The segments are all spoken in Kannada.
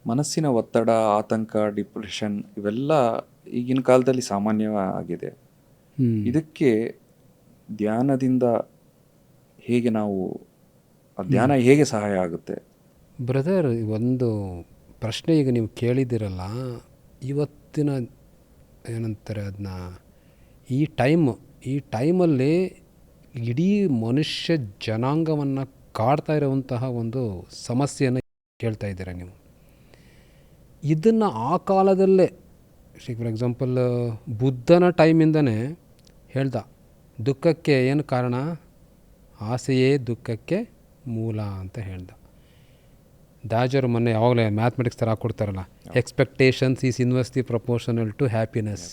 ಮನಸ್ಸಿನ ಒತ್ತಡ, ಆತಂಕ, ಡಿಪ್ರೆಷನ್ ಇವೆಲ್ಲ ಈಗಿನ ಕಾಲದಲ್ಲಿ ಸಾಮಾನ್ಯವಾಗಿದೆ. ಇದಕ್ಕೆ ಧ್ಯಾನದಿಂದ ಹೇಗೆ ನಾವು ಧ್ಯಾನ ಹೇಗೆ ಸಹಾಯ ಆಗುತ್ತೆ? ಬ್ರದರ್, ಒಂದು ಪ್ರಶ್ನೆ ಈಗ ನೀವು ಕೇಳಿದ್ದೀರಲ್ಲ, ಇವತ್ತಿನ ಏನಂತಾರೆ ಅದನ್ನ, ಈ ಟೈಮಲ್ಲಿ ಇಡೀ ಮನುಷ್ಯ ಜನಾಂಗವನ್ನು ಕಾಡ್ತಾ ಇರುವಂತಹ ಒಂದು ಸಮಸ್ಯೆಯನ್ನು ಕೇಳ್ತಾ ಇದ್ದೀರ ನೀವು. ಇದನ್ನು ಆ ಕಾಲದಲ್ಲೇ, ಫಾರ್ ಎಕ್ಸಾಂಪಲ್ ಬುದ್ಧನ ಟೈಮಿಂದನೇ ಹೇಳ್ದ, ದುಃಖಕ್ಕೆ ಏನು ಕಾರಣ? ಆಸೆಯೇ ದುಃಖಕ್ಕೆ ಮೂಲ ಅಂತ ಹೇಳ್ದ. ದಾಜರು ಮೊನ್ನೆ ಯಾವಾಗಲೇ ಮ್ಯಾಥಮೆಟಿಕ್ಸ್ ಥರ ಹಾಕ್ಕೊಡ್ತಾರಲ್ಲ, expectations is inversely proportional to happiness.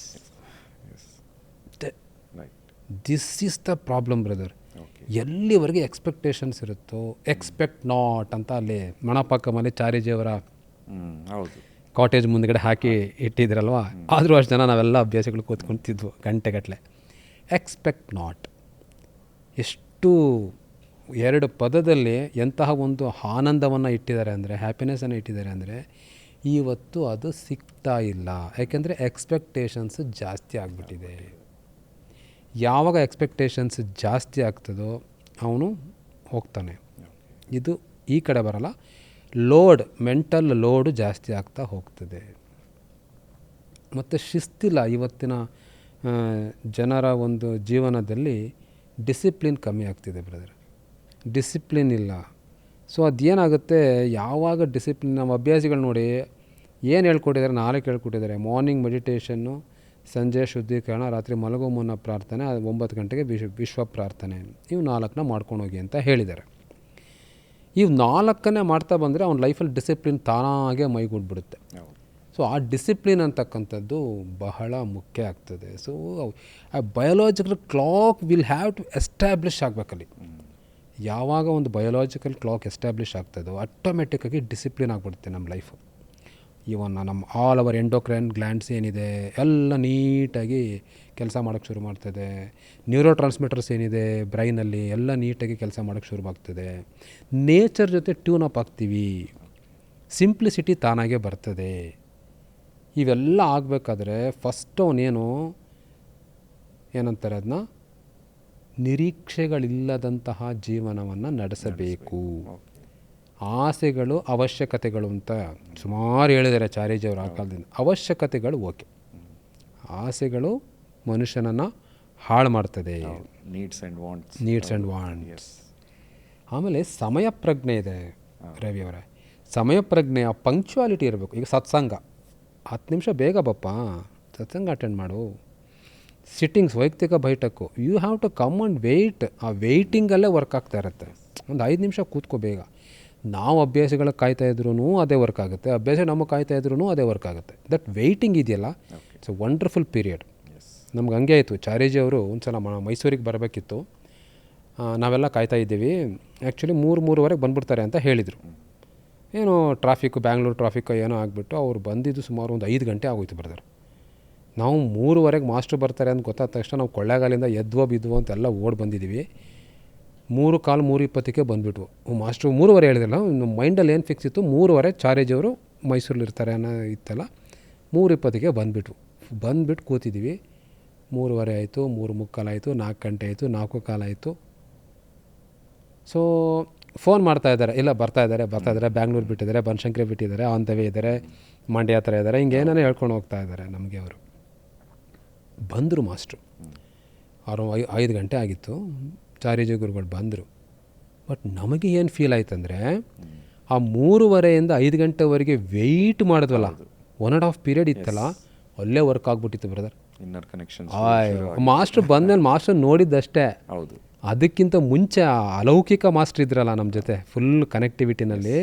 This is the problem brother. ಎಲ್ಲಿವರೆಗೆ ಎಕ್ಸ್ಪೆಕ್ಟೇಷನ್ಸ್ ಇರುತ್ತೋ, ಎಕ್ಸ್ಪೆಕ್ಟ್ ನಾಟ್ ಅಂತ ಅಲ್ಲಿ ಮಣಪಾಕ ಮನೆ ಚಾರಿಜಿಯವರ ಕಾಟೇಜ್ ಮುಂದ್ಗಡೆ ಹಾಕಿ ಇಟ್ಟಿದ್ರಲ್ವ, ಆದರೂ ಅಷ್ಟು ಜನ ನಾವೆಲ್ಲ ಅಭ್ಯಾಸಗಳು ಕೂತ್ಕೊಳ್ತಿದ್ವು ಗಂಟೆಗಟ್ಟಲೆ. ಎಕ್ಸ್ಪೆಕ್ಟ್ ನಾಟ್, ಎಷ್ಟು ಎರಡು ಪದದಲ್ಲಿ ಎಂತಹ ಒಂದು ಆನಂದವನ್ನು ಇಟ್ಟಿದ್ದಾರೆ ಅಂದರೆ, ಹ್ಯಾಪಿನೆಸ್ಸನ್ನು ಇಟ್ಟಿದ್ದಾರೆ ಅಂದರೆ, ಇವತ್ತು ಅದು ಸಿಗ್ತಾ ಇಲ್ಲ. ಯಾಕೆಂದರೆ ಎಕ್ಸ್ಪೆಕ್ಟೇಷನ್ಸ್ ಜಾಸ್ತಿ ಆಗಿಬಿಟ್ಟಿದೆ. ಯಾವಾಗ ಎಕ್ಸ್ಪೆಕ್ಟೇಷನ್ಸ್ ಜಾಸ್ತಿ ಆಗ್ತದೋ ಅವನು ಹೋಗ್ತಾನೆ. ಇದು ಈ ಕಡೆ ಬರಲ್ಲ, ಲೋಡ್, ಮೆಂಟಲ್ ಲೋಡು ಜಾಸ್ತಿ ಆಗ್ತಾ ಹೋಗ್ತದೆ. ಮತ್ತು ಶಿಸ್ತಿಲ್ಲ ಇವತ್ತಿನ ಜನರ ಒಂದು ಜೀವನದಲ್ಲಿ. ಡಿಸಿಪ್ಲಿನ್ ಕಮ್ಮಿ ಆಗ್ತಿದೆ ಬ್ರದರ್, ಡಿಸಿಪ್ಲಿನ್ ಇಲ್ಲ. ಸೊ ಅದೇನಾಗುತ್ತೆ, ಯಾವಾಗ ಡಿಸಿಪ್ಲಿನ್, ನಮ್ಮ ಅಭ್ಯಾಸಿಗಳು ನೋಡಿ ಏನು ಹೇಳ್ಕೊಟ್ಟಿದ್ದಾರೆ, 4 ಹೇಳ್ಕೊಟ್ಟಿದ್ದಾರೆ. ಮಾರ್ನಿಂಗ್ ಮೆಡಿಟೇಷನ್ನು, ಸಂಜೆ ಶುದ್ಧೀಕರಣ, ರಾತ್ರಿ ಮಲಗೋ ಮುನ್ನ ಪ್ರಾರ್ಥನೆ, 9 ಗಂಟೆಗೆ ವಿಶ್ವ ಪ್ರಾರ್ಥನೆ. ಇವು 4ನ್ನ ಮಾಡ್ಕೊಂಡು ಹೋಗಿ ಅಂತ ಹೇಳಿದ್ದಾರೆ. ಇವು 4ನ್ನೇ ಮಾಡ್ತಾ ಬಂದರೆ ಅವ್ನ ಲೈಫಲ್ಲಿ ಡಿಸಿಪ್ಲಿನ್ ತಾನಾಗೆ ಮೈಗೂಡ್ಬಿಡುತ್ತೆ. ಸೊ ಆ ಡಿಸಿಪ್ಲಿನ್ ಅಂತಕ್ಕಂಥದ್ದು ಬಹಳ ಮುಖ್ಯ ಆಗ್ತದೆ. ಸೊ ಆ biological clock will have to establish ಆಗಬೇಕಲ್ಲಿ. ಯಾವಾಗ ಒಂದು ಬಯೋಲಾಜಿಕಲ್ ಕ್ಲಾಕ್ ಎಸ್ಟ್ಯಾಬ್ಲಿಷ್ ಆಗ್ತದೋ ಆಟೋಮೆಟಿಕ್ಕಾಗಿ ಡಿಸಿಪ್ಲಿನ್ ಆಗಿಬಿಡುತ್ತೆ ನಮ್ಮ ಲೈಫು. ಇವನ್ ನಮ್ಮ ಆಲ್ ಅವರ್ ಎಂಡೋಕ್ರೈನ್ ಗ್ಲ್ಯಾಂಡ್ಸ್ ಏನಿದೆ ಎಲ್ಲ ನೀಟಾಗಿ ಕೆಲಸ ಮಾಡೋಕ್ಕೆ ಶುರು ಮಾಡ್ತದೆ. ನ್ಯೂರೋ ಟ್ರಾನ್ಸ್ಮಿಟರ್ಸ್ ಏನಿದೆ ಬ್ರೈನಲ್ಲಿ ಎಲ್ಲ ನೀಟಾಗಿ ಕೆಲಸ ಮಾಡೋಕ್ಕೆ ಶುರುವಾಗ್ತದೆ. ನೇಚರ್ ಜೊತೆ ಟ್ಯೂನ್ ಅಪ್ ಆಗ್ತೀವಿ, ಸಿಂಪ್ಲಿಸಿಟಿ ತಾನಾಗೆ ಬರ್ತದೆ. ಇವೆಲ್ಲ ಆಗಬೇಕಾದ್ರೆ ಫಸ್ಟ್ ಅವನೇನು ಏನಂತಾರೆ ಅದನ್ನ, ನಿರೀಕ್ಷೆಗಳಿಲ್ಲದಂತಹ ಜೀವನವನ್ನು ನಡೆಸಬೇಕು. ಆಸೆಗಳು ಅವಶ್ಯಕತೆಗಳು ಅಂತ ಸುಮಾರು ಹೇಳಿದ್ದಾರೆ ಚಾರ್ಜಿಯವರು ಆ ಕಾಲದಿಂದ. ಅವಶ್ಯಕತೆಗಳು ಓಕೆ, ಆಸೆಗಳು ಮನುಷ್ಯನನ್ನು ಹಾಳು ಮಾಡ್ತದೆ. Needs and wants. ಆಮೇಲೆ ಸಮಯ ಪ್ರಜ್ಞೆ ಇದೆ ರವಿಯವರೇ. ಸಮಯ ಪ್ರಜ್ಞೆ, ಆ ಪಂಕ್ಚುಯಾಲಿಟಿ ಇರಬೇಕು. ಈಗ ಸತ್ಸಂಗ 10 ನಿಮಿಷ ಬೇಗ ಬಪ್ಪ ಸತ್ಸಂಗ ಅಟೆಂಡ್ ಮಾಡು. ಸಿಟ್ಟಿಂಗ್ಸ್, ವೈಯಕ್ತಿಕ ಬೈಠಕ್ಕು, you have to come and wait. ಆ ವೆಯ್ಟಿಂಗಲ್ಲೇ ವರ್ಕ್ ಆಗ್ತಾ ಇರುತ್ತೆ. ಒಂದು 5 ನಿಮಿಷ ಕೂತ್ಕೋ ಬೇಗ. ನಾವು ಅಭ್ಯಾಸಗಳಿಗೆ ಕಾಯ್ತಾ ಇದ್ರೂ ಅದೇ ವರ್ಕ್ ಆಗುತ್ತೆ, ಅಭ್ಯಾಸ ನಮಗೆ ಕಾಯ್ತಾ ಇದ್ರೂ ಅದೇ ವರ್ಕ್ ಆಗುತ್ತೆ. ದಟ್ ವೆಯ್ಟಿಂಗ್ ಇದೆಯಲ್ಲ, ಇಟ್ಸ್ ಅ ವಂಡರ್ಫುಲ್ ಪೀರಿಯಡ್. ನಮ್ಗೆ ಹಂಗೆ ಆಯಿತು. ಚಾರ್ಜಿ ಅವರು ಒಂದು ಸಲ ಮೈಸೂರಿಗೆ ಬರಬೇಕಿತ್ತು, ನಾವೆಲ್ಲ ಕಾಯ್ತಾ ಇದ್ದೀವಿ. ಆ್ಯಕ್ಚುಲಿ 3-3:30 ಬಂದುಬಿಡ್ತಾರೆ ಅಂತ ಹೇಳಿದರು. ಏನೋ ಟ್ರಾಫಿಕ್ಕು, ಬ್ಯಾಂಗ್ಳೂರು ಟ್ರಾಫಿಕ್ಕು ಏನೋ ಆಗಿಬಿಟ್ಟು ಅವ್ರು ಬಂದಿದ್ದು ಸುಮಾರು ಒಂದು 5 ಗಂಟೆ ಆಗೋಯ್ತು ಬ್ರದರ್. ನಾವು 3:15 ಮಾಸ್ಟ್ರು ಬರ್ತಾರೆ ಅಂತ ಗೊತ್ತಾದ ತಕ್ಷಣ ನಾವು ಕೊಳ್ಳೇಗಾಲಿಂದ ಎದ್ವೋ ಬಿದ್ವೋ ಅಂತೆಲ್ಲ ಓಡಿ ಬಂದಿದ್ದೀವಿ. 3:15, 3:20ಕ್ಕೆ ಬಂದುಬಿಟ್ವು. ಮಾಸ್ಟ್ರು 3:15 ಹೇಳಿದ್ರಲ್ಲ, ನಮ್ಮ ಮೈಂಡಲ್ಲಿ ಏನು ಫಿಕ್ಸ್ ಇತ್ತು, 3:15 ಚಾರ್ಜಿಯವರು ಮೈಸೂರಲ್ಲಿ ಇರ್ತಾರೆ ಅನ್ನೋ ಇತ್ತಲ್ಲ. 3:20ಕ್ಕೆ ಬಂದುಬಿಟ್ಟು ಕೂತಿದ್ದೀವಿ. 3:15 ಆಯಿತು, 3:45 ಆಯಿತು, 4 ಗಂಟೆ ಆಯಿತು, 4:15 ಆಯಿತು. ಸೊ ಫೋನ್ ಮಾಡ್ತಾಯಿದ್ದಾರೆ, ಇಲ್ಲ ಬರ್ತಾಯಿದ್ದಾರೆ, ಬ್ಯಾಂಗ್ಳೂರು ಬಿಟ್ಟಿದ್ದಾರೆ, ಬನಶಂಕರಿ ಬಿಟ್ಟಿದ್ದಾರೆ, ಆನ್ ದ ವೇ ಇದ್ದಾರೆ, ಮಂಡ್ಯ ಹತ್ರ ಇದ್ದಾರೆ, ಹಿಂಗೆ ಏನೇನೋ ಹೇಳ್ಕೊಂಡು ಹೋಗ್ತಾ ಇದ್ದಾರೆ ನಮಗೆ. ಅವರು ಬಂದರು ಮಾಸ್ಟ್ರು, ಅವರು 5 ಗಂಟೆ ಆಗಿತ್ತು. ಚಾರ್ಜಿ ಗುರುಗಳು ಬಂದರು. ಬಟ್ ನಮಗೆ ಏನು ಫೀಲ್ ಆಯ್ತಂದರೆ, ಆ 3:15ಇಂದ 5 ಗಂಟೆವರೆಗೆ ವೆಯ್ಟ್ ಮಾಡಿದ್ವಲ್ಲ, 1.5 ಪೀರಿಯಡ್ ಇತ್ತಲ್ಲ, ಅಲ್ಲೇ ವರ್ಕ್ ಆಗಿಬಿಟ್ಟಿತ್ತು ಬ್ರದರ್. Inner connection. ಮಾಸ್ಟ್ರು ಬಂದಮೇಲೆ ಮಾಸ್ಟ್ರು ನೋಡಿದ್ದಷ್ಟೇ. ಹೌದು, ಅದಕ್ಕಿಂತ ಮುಂಚೆ ಅಲೌಕಿಕ ಮಾಸ್ಟ್ರ್ ಇದ್ರಲ್ಲ ನಮ್ಮ ಜೊತೆ, ಫುಲ್ ಕನೆಕ್ಟಿವಿಟಿನಲ್ಲಿ.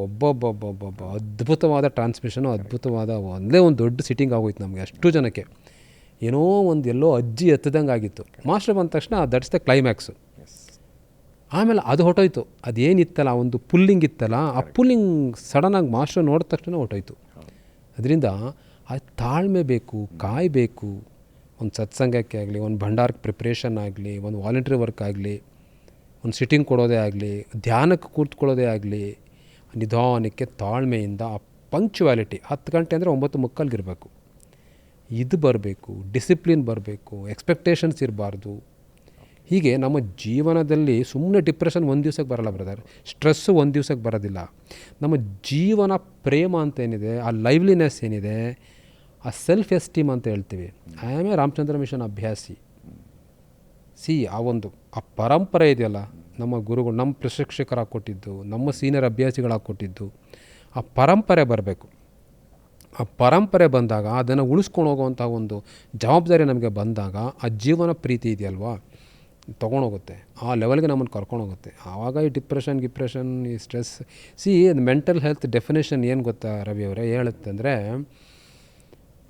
ಒಬ್ಬೊಬ್ಬೊಬ್ಬೊಬ್ಬೊಬ್ಬ ಅದ್ಭುತವಾದ ಟ್ರಾನ್ಸ್ಮಿಷನು, ಅದ್ಭುತವಾದ ಒಂದೇ ಒಂದು ದೊಡ್ಡ ಸಿಟ್ಟಿಂಗ್ ಆಗೋಯ್ತು ನಮಗೆ. ಅಷ್ಟು ಜನಕ್ಕೆ ಏನೋ ಒಂದು ಎಲ್ಲೋ ಅಜ್ಜಿ ಎತ್ತದಂಗೆ ಆಗಿತ್ತು. ಮಾಸ್ಟರ್ ಬಂದ ತಕ್ಷಣ ದಟ್ಸ್ ದ ಕ್ಲೈಮ್ಯಾಕ್ಸು. ಆಮೇಲೆ ಅದು ಹೊಟ್ಟೋಯ್ತು. ಅದೇನಿತ್ತಲ್ಲ, ಒಂದು ಪುಲ್ಲಿಂಗ್ ಇತ್ತಲ್ಲ, ಆ ಪುಲ್ಲಿಂಗ್ ಸಡನ್ನಾಗಿ ಮಾಸ್ಟರ್ ನೋಡಿದ ತಕ್ಷಣ ಹೊಟ್ಟೋಯ್ತು. ಅದರಿಂದ ಆ ತಾಳ್ಮೆ ಬೇಕು, ಕಾಯಬೇಕು. ಒಂದು ಸತ್ಸಂಗಕ್ಕೆ ಆಗಲಿ, ಒಂದು ಭಂಡಾರಕ್ಕೆ ಪ್ರಿಪ್ರೇಷನ್ ಆಗಲಿ, ಒಂದು ವಾಲಂಟ್ರಿ ವರ್ಕ್ ಆಗಲಿ, ಒಂದು ಸಿಟ್ಟಿಂಗ್ ಕೊಡೋದೇ ಆಗಲಿ, ಧ್ಯಾನಕ್ಕೆ ಕೂತ್ಕೊಳ್ಳೋದೇ ಆಗಲಿ, ನಿಧಾನಕ್ಕೆ ತಾಳ್ಮೆಯಿಂದ ಆ ಪಂಕ್ಚುಯಾಲಿಟಿ 10 ಗಂಟೆ ಅಂದರೆ 9:45 ಇರಬೇಕು. ಇದು ಬರಬೇಕು, ಡಿಸಿಪ್ಲಿನ್ ಬರಬೇಕು, ಎಕ್ಸ್ಪೆಕ್ಟೇಷನ್ಸ್ ಇರಬಾರ್ದು. ಹೀಗೆ ನಮ್ಮ ಜೀವನದಲ್ಲಿ ಸುಮ್ಮನೆ ಡಿಪ್ರೆಷನ್ ಒಂದು ದಿವ್ಸಕ್ಕೆ ಬರಲ್ಲ ಬ್ರದರ್, ಸ್ಟ್ರೆಸ್ಸು ಒಂದು ದಿವ್ಸಕ್ಕೆ ಬರೋದಿಲ್ಲ. ನಮ್ಮ ಜೀವನ ಪ್ರೇಮ ಅಂತ ಏನಿದೆ, ಆ ಲೈವ್ಲಿನೆಸ್ ಏನಿದೆ, ಆ ಸೆಲ್ಫ್ ಎಸ್ಟೀಮ್ ಅಂತ ಹೇಳ್ತೀವಿ. I am a Ramachandra mission ಅಭ್ಯಾಸಿ. ಆ ಪರಂಪರೆ ಇದೆಯಲ್ಲ, ನಮ್ಮ ಗುರುಗಳು, ನಮ್ಮ ಪ್ರಶಿಕ್ಷಕರಾಗಿ ಕೊಟ್ಟಿದ್ದು, ನಮ್ಮ ಸೀನಿಯರ್ ಅಭ್ಯಾಸಿಗಳಾಗಿ ಕೊಟ್ಟಿದ್ದು, ಆ ಪರಂಪರೆ ಬರಬೇಕು. ಆ ಪರಂಪರೆ ಬಂದಾಗ ಅದನ್ನು ಉಳಿಸ್ಕೊಂಡು ಹೋಗುವಂಥ ಒಂದು ಜವಾಬ್ದಾರಿ ನಮಗೆ ಬಂದಾಗ ಆ ಜೀವನ ಪ್ರೀತಿ ಇದೆಯಲ್ವಾ ತೊಗೊಂಡೋಗುತ್ತೆ, ಆ ಲೆವೆಲ್ಗೆ ನಮ್ಮನ್ನು ಕರ್ಕೊಂಡೋಗುತ್ತೆ. ಆವಾಗ ಈ ಡಿಪ್ರೆಷನ್, ಈ ಸ್ಟ್ರೆಸ್, ಮೆಂಟಲ್ ಹೆಲ್ತ್ ಡೆಫಿನೇಷನ್ ಏನು ಗೊತ್ತಾ ರವಿ ಅವರೇ ಹೇಳುತ್ತೆ ಅಂದರೆ,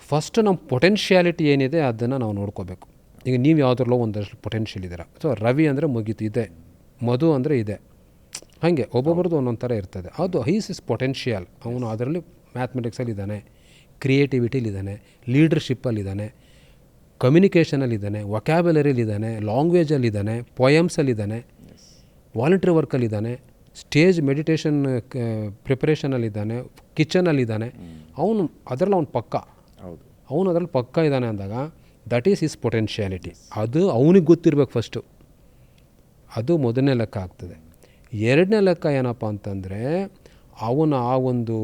ಫಸ್ಟ್ ನಮ್ಮ ಪೊಟೆನ್ಷಿಯಾಲಿಟಿ ಏನಿದೆ ಅದನ್ನು ನಾವು ನೋಡ್ಕೋಬೇಕು. ಈಗ ನೀವು ಯಾವುದ್ರಲ್ಲೋ ಒಂದಷ್ಟು ಪೊಟೆನ್ಷಿಯಲ್ ಇದ್ದೀರ. ಸೊ ರವಿ ಅಂದರೆ ಮುಗೀತು, ಇದೆ. ಮಧು ಅಂದರೆ ಇದೆ. ಹಾಗೆ ಒಬ್ಬೊಬ್ರದ್ದು ಒಂದೊಂದು ಥರ ಇರ್ತದೆ. ಅದು ಇಸ್ ಪೊಟೆನ್ಷಿಯಲ್. ಅವನು ಅದರಲ್ಲಿ ಮ್ಯಾಥಮೆಟಿಕ್ಸಲ್ಲಿದ್ದಾನೆ, ಕ್ರಿಯೇಟಿವಿಟಿಲಿದ್ದಾನೆ, ಲೀಡರ್ಶಿಪ್ಪಲ್ಲಿದ್ದಾನೆ, ಕಮ್ಯುನಿಕೇಷನಲ್ಲಿದ್ದಾನೆ, ವೊಕ್ಯಾಬ್ಯುಲರಿಲಿದ್ದಾನೆ, ಲ್ಯಾಂಗ್ವೇಜಲ್ಲಿದ್ದಾನೆ, ಪೊಯಮ್ಸಲ್ಲಿದ್ದಾನೆ, ವಾಲಂಟ್ರಿ ವರ್ಕಲ್ಲಿದ್ದಾನೆ, ಸ್ಟೇಜ್ ಮೆಡಿಟೇಷನ್ ಪ್ರಿಪರೇಷನಲ್ಲಿದ್ದಾನೆ, ಕಿಚನಲ್ಲಿದ್ದಾನೆ. ಅವನು ಅದರಲ್ಲಿ ಅವನು ಪಕ್ಕ, ಅವನು ಅದರಲ್ಲಿ ಪಕ್ಕ ಇದ್ದಾನೆ ಅಂದಾಗ ದಟ್ ಈಸ್ ಹಿಸ್ ಪೊಟೆನ್ಷಿಯಾಲಿಟಿ. ಅದು ಅವನಿಗೆ ಗೊತ್ತಿರಬೇಕು ಫಸ್ಟು. ಅದು ಮೊದಲನೇ ಲೆಕ್ಕ ಆಗ್ತದೆ. ಎರಡನೇ ಲೆಕ್ಕ ಏನಪ್ಪ ಅಂತಂದರೆ, ಅವನ ಆ ಒಂದು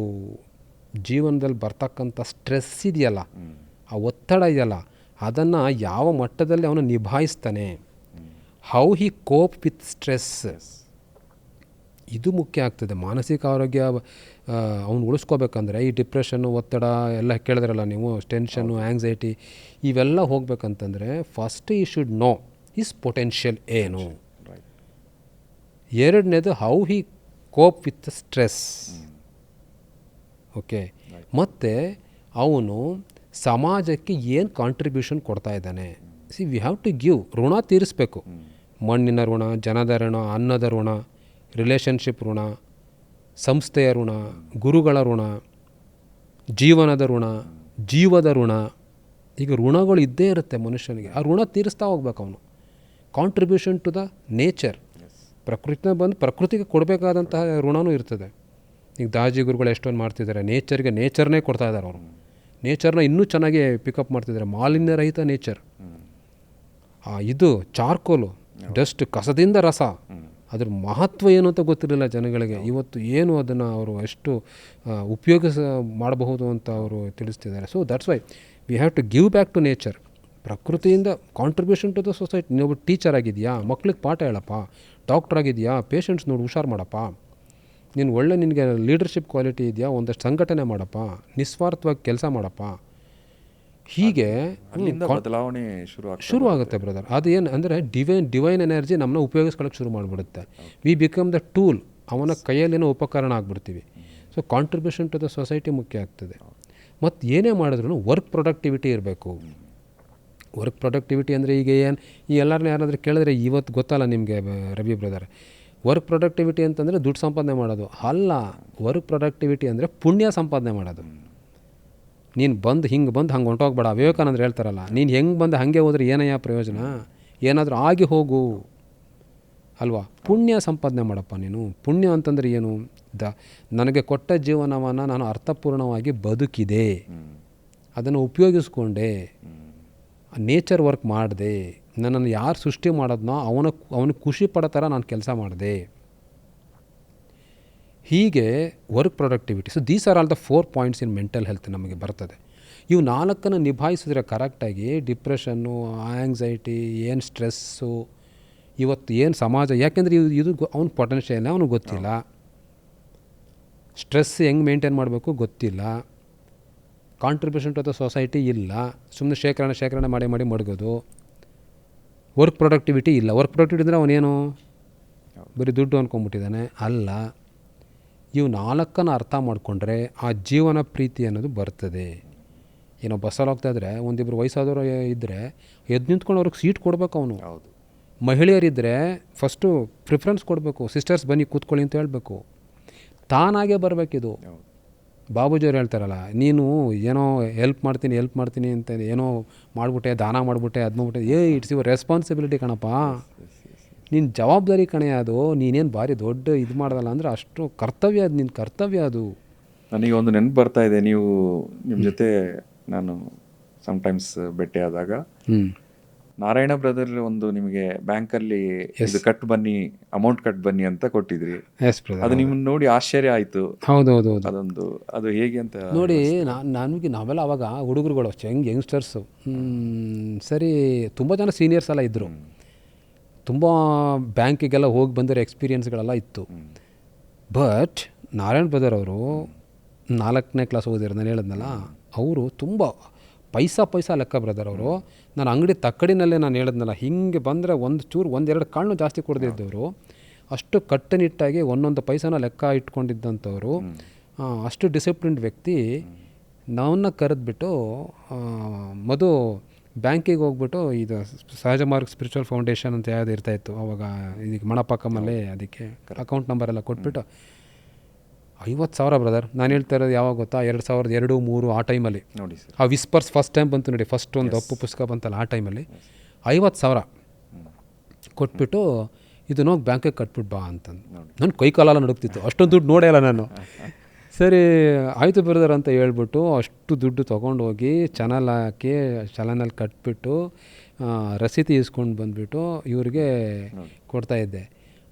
ಜೀವನದಲ್ಲಿ ಬರ್ತಕ್ಕಂಥ ಸ್ಟ್ರೆಸ್ ಇದೆಯಲ್ಲ, ಆ ಒತ್ತಡ ಇದೆಯಲ್ಲ, ಅದನ್ನು ಯಾವ ಮಟ್ಟದಲ್ಲಿ ಅವನು ನಿಭಾಯಿಸ್ತಾನೆ, how he cope with stress, ಇದು ಮುಖ್ಯ ಆಗ್ತದೆ. ಮಾನಸಿಕ ಆರೋಗ್ಯ ಅವ್ನು ಉಳಿಸ್ಕೋಬೇಕಂದ್ರೆ ಈ ಡಿಪ್ರೆಷನ್ನು, ಒತ್ತಡ ಎಲ್ಲ ಕೇಳಿದ್ರಲ್ಲ ನೀವು, ಟೆನ್ಷನ್ನು, ಆ್ಯಂಗ್ಸೈಟಿ ಇವೆಲ್ಲ ಹೋಗ್ಬೇಕಂತಂದರೆ first he should know his potential ಏನು. ಎರಡನೇದು how he cope with stress. Okay, ಮತ್ತು ಅವನು ಸಮಾಜಕ್ಕೆ ಏನು ಕಾಂಟ್ರಿಬ್ಯೂಷನ್ ಕೊಡ್ತಾ ಇದ್ದಾನೆ. We have to give. ಋಣ ತೀರಿಸ್ಬೇಕು. ಮಣ್ಣಿನ ಋಣ, ಜನದ ಋಣ, ಅನ್ನದ ಋಣ, ರಿಲೇಷನ್ಶಿಪ್ ಋಣ, ಸಂಸ್ಥೆಯ ಋಣ, ಗುರುಗಳ ಋಣ, ಜೀವನದ ಋಣ, ಜೀವದ ಋಣ. ಈಗ ಋಣಗಳು ಇದ್ದೇ ಇರುತ್ತೆ ಮನುಷ್ಯನಿಗೆ. ಆ ಋಣ ತೀರಿಸ್ತಾ ಹೋಗ್ಬೇಕು ಅವನು. Contribution to the nature. ಪ್ರಕೃತಿನ ಬಂದು ಪ್ರಕೃತಿಗೆ ಕೊಡಬೇಕಾದಂತಹ ಋಣವೂ ಇರ್ತದೆ. ಈಗ ದಾಜಿ ಗುರುಗಳು ಎಷ್ಟೊಂದು ಮಾಡ್ತಿದ್ದಾರೆ, ನೇಚರ್ನೇ ಕೊಡ್ತಾ ಇದ್ದಾರೆ. ಅವರು ನೇಚರ್ನ ಇನ್ನೂ ಚೆನ್ನಾಗಿ ಪಿಕಪ್ ಮಾಡ್ತಿದ್ದಾರೆ. ಮಾಲಿನ್ಯ ರಹಿತ ನೇಚರ್. ಇದು ಚಾರ್ಕೋಲು, ಡಸ್ಟ್, ಕಸದಿಂದ ರಸ, ಅದ್ರ ಮಹತ್ವ ಏನು ಅಂತ ಗೊತ್ತಿರಲಿಲ್ಲ ಜನಗಳಿಗೆ. ಇವತ್ತು ಏನು ಅದನ್ನು ಅವರು ಎಷ್ಟು ಮಾಡಬಹುದು ಅಂತ ಅವರು ತಿಳಿಸ್ತಿದ್ದಾರೆ. So that's why we have to give back to nature. ಪ್ರಕೃತಿಯಿಂದ ಕಾಂಟ್ರಿಬ್ಯೂಷನ್ ಟು ದ ಸೊಸೈಟಿ. ನೀವೊಬ್ಬ ಟೀಚರ್ ಆಗಿದೆಯಾ, ಮಕ್ಳಿಗೆ ಪಾಠ ಹೇಳಪ್ಪ. ಡಾಕ್ಟರ್ ಆಗಿದೆಯಾ, ಪೇಷಂಟ್ಸ್ ನೋಡಿ ಹುಷಾರು ಮಾಡಪ್ಪ. ನೀನು ಒಳ್ಳೆ, ನಿನಗೆ ಲೀಡರ್ಶಿಪ್ ಕ್ವಾಲಿಟಿ ಇದೆಯಾ, ಒಂದಷ್ಟು ಸಂಘಟನೆ ಮಾಡಪ್ಪ, ನಿಸ್ವಾರ್ಥವಾಗಿ ಕೆಲಸ ಮಾಡಪ್ಪ. ಹೀಗೆ ಬದಲಾವಣೆ ಶುರು ಆಗುತ್ತೆ ಬ್ರದರ್. ಅದು ಏನು ಅಂದರೆ ಡಿವೈನ್ ಎನರ್ಜಿ ನಮ್ಮನ್ನ ಉಪಯೋಗಿಸ್ಕೊಳ್ಳೋಕೆ ಶುರು ಮಾಡಿಬಿಡುತ್ತೆ. We become the tool. ಅವನ ಕೈಯಲ್ಲೇನೋ ಉಪಕರಣ ಆಗಿಬಿಡ್ತೀವಿ. So contribution to the society ಮುಖ್ಯ ಆಗ್ತದೆ. ಮತ್ತು ಏನೇ ಮಾಡಿದ್ರು ವರ್ಕ್ ಪ್ರೊಡಕ್ಟಿವಿಟಿ ಇರಬೇಕು. ವರ್ಕ್ ಪ್ರೊಡಕ್ಟಿವಿಟಿ ಅಂದರೆ ಈಗ ಏನು, ಈ ಎಲ್ಲರನ್ನ ಯಾರಾದರೂ ಕೇಳಿದ್ರೆ ಇವತ್ತು ಗೊತ್ತಲ್ಲ ನಿಮಗೆ ರವಿ ಬ್ರದರ್, ವರ್ಕ್ ಪ್ರೊಡಕ್ಟಿವಿಟಿ ಅಂತಂದರೆ ದುಡ್ಡು ಸಂಪಾದನೆ ಮಾಡೋದು ಅಲ್ಲ. ವರ್ಕ್ ಪ್ರೊಡಕ್ಟಿವಿಟಿ ಅಂದರೆ ಪುಣ್ಯ ಸಂಪಾದನೆ ಮಾಡೋದು. ನೀನು ಹಿಂಗೆ ಹಂಗೆ ಹೊಂಟೋಗ್ಬೇಡ. ವಿವೇಕಾನಂದರು ಹೇಳ್ತಾರಲ್ಲ, ನೀನು ಹೆಂಗೆ ಬಂದು ಹಾಗೆ ಹೋದರೆ ಏನಯ್ಯ ಪ್ರಯೋಜನ, ಏನಾದರೂ ಆಗಿ ಹೋಗು ಅಲ್ವಾ. ಪುಣ್ಯ ಸಂಪಾದನೆ ಮಾಡಪ್ಪ ನೀನು. ಪುಣ್ಯ ಅಂತಂದರೆ ಏನು, ನನಗೆ ಕೊಟ್ಟ ಜೀವನವನ್ನು ನಾನು ಅರ್ಥಪೂರ್ಣವಾಗಿ ಬದುಕಿದೆ, ಅದನ್ನು ಉಪಯೋಗಿಸ್ಕೊಂಡೆ, ನೇಚರ್ ವರ್ಕ್ ಮಾಡಿದೆ, ನನ್ನನ್ನು ಯಾರು ಸೃಷ್ಟಿ ಮಾಡೋದನ್ನೋ ಅವನಿಗೆ ಖುಷಿ ಪಡೋ ಥರ ನಾನು ಕೆಲಸ ಮಾಡಿದೆ. ಹೀಗೆ work productivity. So these are all the 4 points in mental health ನಮಗೆ ಬರ್ತದೆ. ಇವು 4 ನಿಭಾಯಿಸಿದ್ರೆ ಕರೆಕ್ಟಾಗಿ ಡಿಪ್ರೆಷನ್ನು, ಆ್ಯಂಗ್ಸೈಟಿ, ಏನು ಸ್ಟ್ರೆಸ್ಸು, ಇವತ್ತು ಏನು ಸಮಾಜ, ಯಾಕೆಂದರೆ ಇದು ಅವ್ನ ಪೊಟೆನ್ಷಿಯಲ್ ಅವನಿಗೆ ಗೊತ್ತಿಲ್ಲ. ಸ್ಟ್ರೆಸ್ ಹೆಂಗೆ ಮೇಂಟೈನ್ ಮಾಡಬೇಕು ಗೊತ್ತಿಲ್ಲ. ಕಾಂಟ್ರಿಬ್ಯೂಷನ್ ಟು ದ ಸೊಸೈಟಿ ಇಲ್ಲ. ಸುಮ್ಮನೆ ಶೇಖರಣೆ ಮಾಡಿ ಮಡಗೋದು. ವರ್ಕ್ ಪ್ರೊಡಕ್ಟಿವಿಟಿ ಇಲ್ಲ. ವರ್ಕ್ ಪ್ರೊಡಕ್ಟಿವಿಟಿ ಅಂದರೆ ಅವನೇನು ಬರೀ ದುಡ್ಡು ಅಂದ್ಕೊಂಡ್ಬಿಟ್ಟಿದ್ದಾನೆ ಅಲ್ಲ. ಇವು 4 ಅರ್ಥ ಮಾಡಿಕೊಂಡ್ರೆ ಆ ಜೀವನ ಪ್ರೀತಿ ಅನ್ನೋದು ಬರ್ತದೆ. ಏನೋ ಬಸ್ಸಲ್ಲಿ ಹೋಗ್ತಾಯಿದ್ರೆ ಒಂದಿಬ್ಬರು ವಯಸ್ಸಾದವರು ಇದ್ದರೆ ಎದ್ದು ನಿಂತ್ಕೊಂಡು ಅವ್ರಿಗೆ ಸೀಟ್ ಕೊಡಬೇಕು ಅವನು. ಮಹಿಳೆಯರಿದ್ದರೆ ಫಸ್ಟು ಪ್ರಿಫರೆನ್ಸ್ ಕೊಡಬೇಕು. ಸಿಸ್ಟರ್ಸ್ ಬನ್ನಿ ಕೂತ್ಕೊಳ್ಳಿ ಅಂತ ಹೇಳಬೇಕು. ತಾನಾಗೇ ಬರಬೇಕಿದು. ಬಾಬೂಜಿಯವ್ರು ಹೇಳ್ತಾರಲ್ಲ, ನೀನು ಏನೋ ಹೆಲ್ಪ್ ಮಾಡ್ತೀನಿ ಅಂತ ಏನೋ ಮಾಡಿಬಿಟ್ಟೆ, ದಾನ ಮಾಡಿಬಿಟ್ಟೆ, ಅದು ಮಾಡಿಬಿಟ್ಟೆ. ಇಟ್ಸ್ ಯುವರ್ ರೆಸ್ಪಾನ್ಸಿಬಿಲಿಟಿ ಕಣಪ್ಪ. ನಿನ್ನ ಜವಾಬ್ದಾರಿ ಕಣೆ ಅದು. ನೀನೇನು ಭಾರಿ ದೊಡ್ಡ ಇದು ಮಾಡೋದಲ್ಲ ಅಂದರೆ ಅಷ್ಟು ಕರ್ತವ್ಯ ಅದು, ನಿನ್ನ ಕರ್ತವ್ಯ ಅದು. ನನಗೆ ಒಂದು ನೆನಪು ಬರ್ತಾ ಇದೆ, ನೀವು ನಿಮ್ಮ ಜೊತೆ ನಾನು ಸಮ್ಟೈಮ್ಸ್ ಭೇಟಿ ಆದಾಗ ನಾರಾಯಣ ಬ್ರದರ್ ಒಂದು ನಿಮಗೆ ಬ್ಯಾಂಕಲ್ಲಿ ಇದು ಕಟ್ ಬನ್ನಿ, ಅಮೌಂಟ್ ಕಟ್ ಬನ್ನಿ ಅಂತ ಕೊಟ್ಟಿದ್ರಿ. S brother. ಅದು ನಿಮ್ಮನ್ನು ನೋಡಿ ಆಶ್ಚರ್ಯ ಆಯಿತು. ಹೌದು ಹೌದು ಹೌದು. ಅದೊಂದು ಅದು ಹೇಗೆ ಅಂತ ನೋಡಿ, ನನಗೆ ನಾವೆಲ್ಲ ಅವಾಗ ಹುಡುಗರುಗಳು ಅಷ್ಟೇ, ಯಂಗ್ಸ್ಟರ್ಸು. ಸರಿ, ತುಂಬ ಜನ ಸೀನಿಯರ್ಸ್ ಎಲ್ಲ ಇದ್ದರು, ತುಂಬ ಬ್ಯಾಂಕಿಗೆಲ್ಲ ಹೋಗಿ ಬಂದಿರೋ ಎಕ್ಸ್ಪೀರಿಯನ್ಸ್ಗಳೆಲ್ಲ ಇತ್ತು. ಬಟ್ ನಾರಾಯಣ್ ಬ್ರದರ್ ಅವರು 4ನೇ ಕ್ಲಾಸ್ ಓದಿದ್ರು, ನಾನು ಹೇಳಿದ್ನಲ್ಲ, ಅವರು ತುಂಬ ಪೈಸಾ ಲೆಕ್ಕ ಬ್ರದರ್ ಅವರು. ನಾನು ಅಂಗಡಿ ತಕ್ಕಡಿನಲ್ಲೇ ನಾನು ಹೇಳಿದ್ನಲ್ಲ, ಹಿಂಗೆ ಬಂದರೆ ಒಂದೆರಡು ಕಾಳನ್ನು ಜಾಸ್ತಿ ಕೊಡದೇ ಇದ್ದವರು, ಅಷ್ಟು ಕಟ್ಟುನಿಟ್ಟಾಗಿ ಒಂದೊಂದು ಪೈಸಾನ ಲೆಕ್ಕ ಇಟ್ಕೊಂಡಿದ್ದಂಥವ್ರು, ಅಷ್ಟು ಡಿಸಿಪ್ಲಿನ್ಡ್ ವ್ಯಕ್ತಿ. ನಾವನ್ನ ಕರೆದ್ಬಿಟ್ಟು ಮಧು ಬ್ಯಾಂಕಿಗೆ ಹೋಗ್ಬಿಟ್ಟು ಇದು ಸಹಜ ಮಾರ್ಗ್ ಸ್ಪಿರಿಚುವಲ್ ಫೌಂಡೇಶನ್ ಅಂತ ಯಾವುದು ಇರ್ತಾಯಿತ್ತು ಅವಾಗ, ಇದಕ್ಕೆ ಮಣಪಾಕಮಲ್ಲೇ, ಅದಕ್ಕೆ ಅಕೌಂಟ್ ನಂಬರ್ ಎಲ್ಲ ಕೊಟ್ಬಿಟ್ಟು 50,000 ಬ್ರದರ್. ನಾನು ಹೇಳ್ತಾ ಇರೋದು ಯಾವಾಗ ಗೊತ್ತಾ, 2002-3 ಆ ಟೈಮಲ್ಲಿ ನೋಡಿ ಸರ್. ಆ ವಿಸ್ಪರ್ಸ್ ಫಸ್ಟ್ ಟೈಮ್ ಬಂತು ನೋಡಿ, ಫಸ್ಟ್ ಒಂದು ಅಪ್ಪು ಪುಸ್ತಕ ಬಂತಲ್ಲ, ಆ ಟೈಮಲ್ಲಿ 50,000 ಕೊಟ್ಬಿಟ್ಟು ಇದನ್ನು ಹೋಗಿ ಬ್ಯಾಂಕಿಗೆ ಕಟ್ಬಿಟ್ಟು ಬಾ ಅಂತಂದು. ನನ್ನ ಕೈ ಕಾಲೆಲ್ಲ ನಡುಕ್ತಿತ್ತು, ಅಷ್ಟೊಂದು ದುಡ್ಡು ನೋಡೇ ಇಲ್ಲ ನಾನು. ಸರಿ ಆಯಿತು ಬ್ರದರ್ ಅಂತ ಹೇಳ್ಬಿಟ್ಟು ಅಷ್ಟು ದುಡ್ಡು ತೊಗೊಂಡು ಹೋಗಿ ಚಾನಲ್ ಹಾಕಿ ಚಲನಲ್ಲಿ ಕಟ್ಬಿಟ್ಟು ರಸೀದಿ ಇಸ್ಕೊಂಡು ಬಂದುಬಿಟ್ಟು ಇವ್ರಿಗೆ ಕೊಡ್ತಾಯಿದ್ದೆ.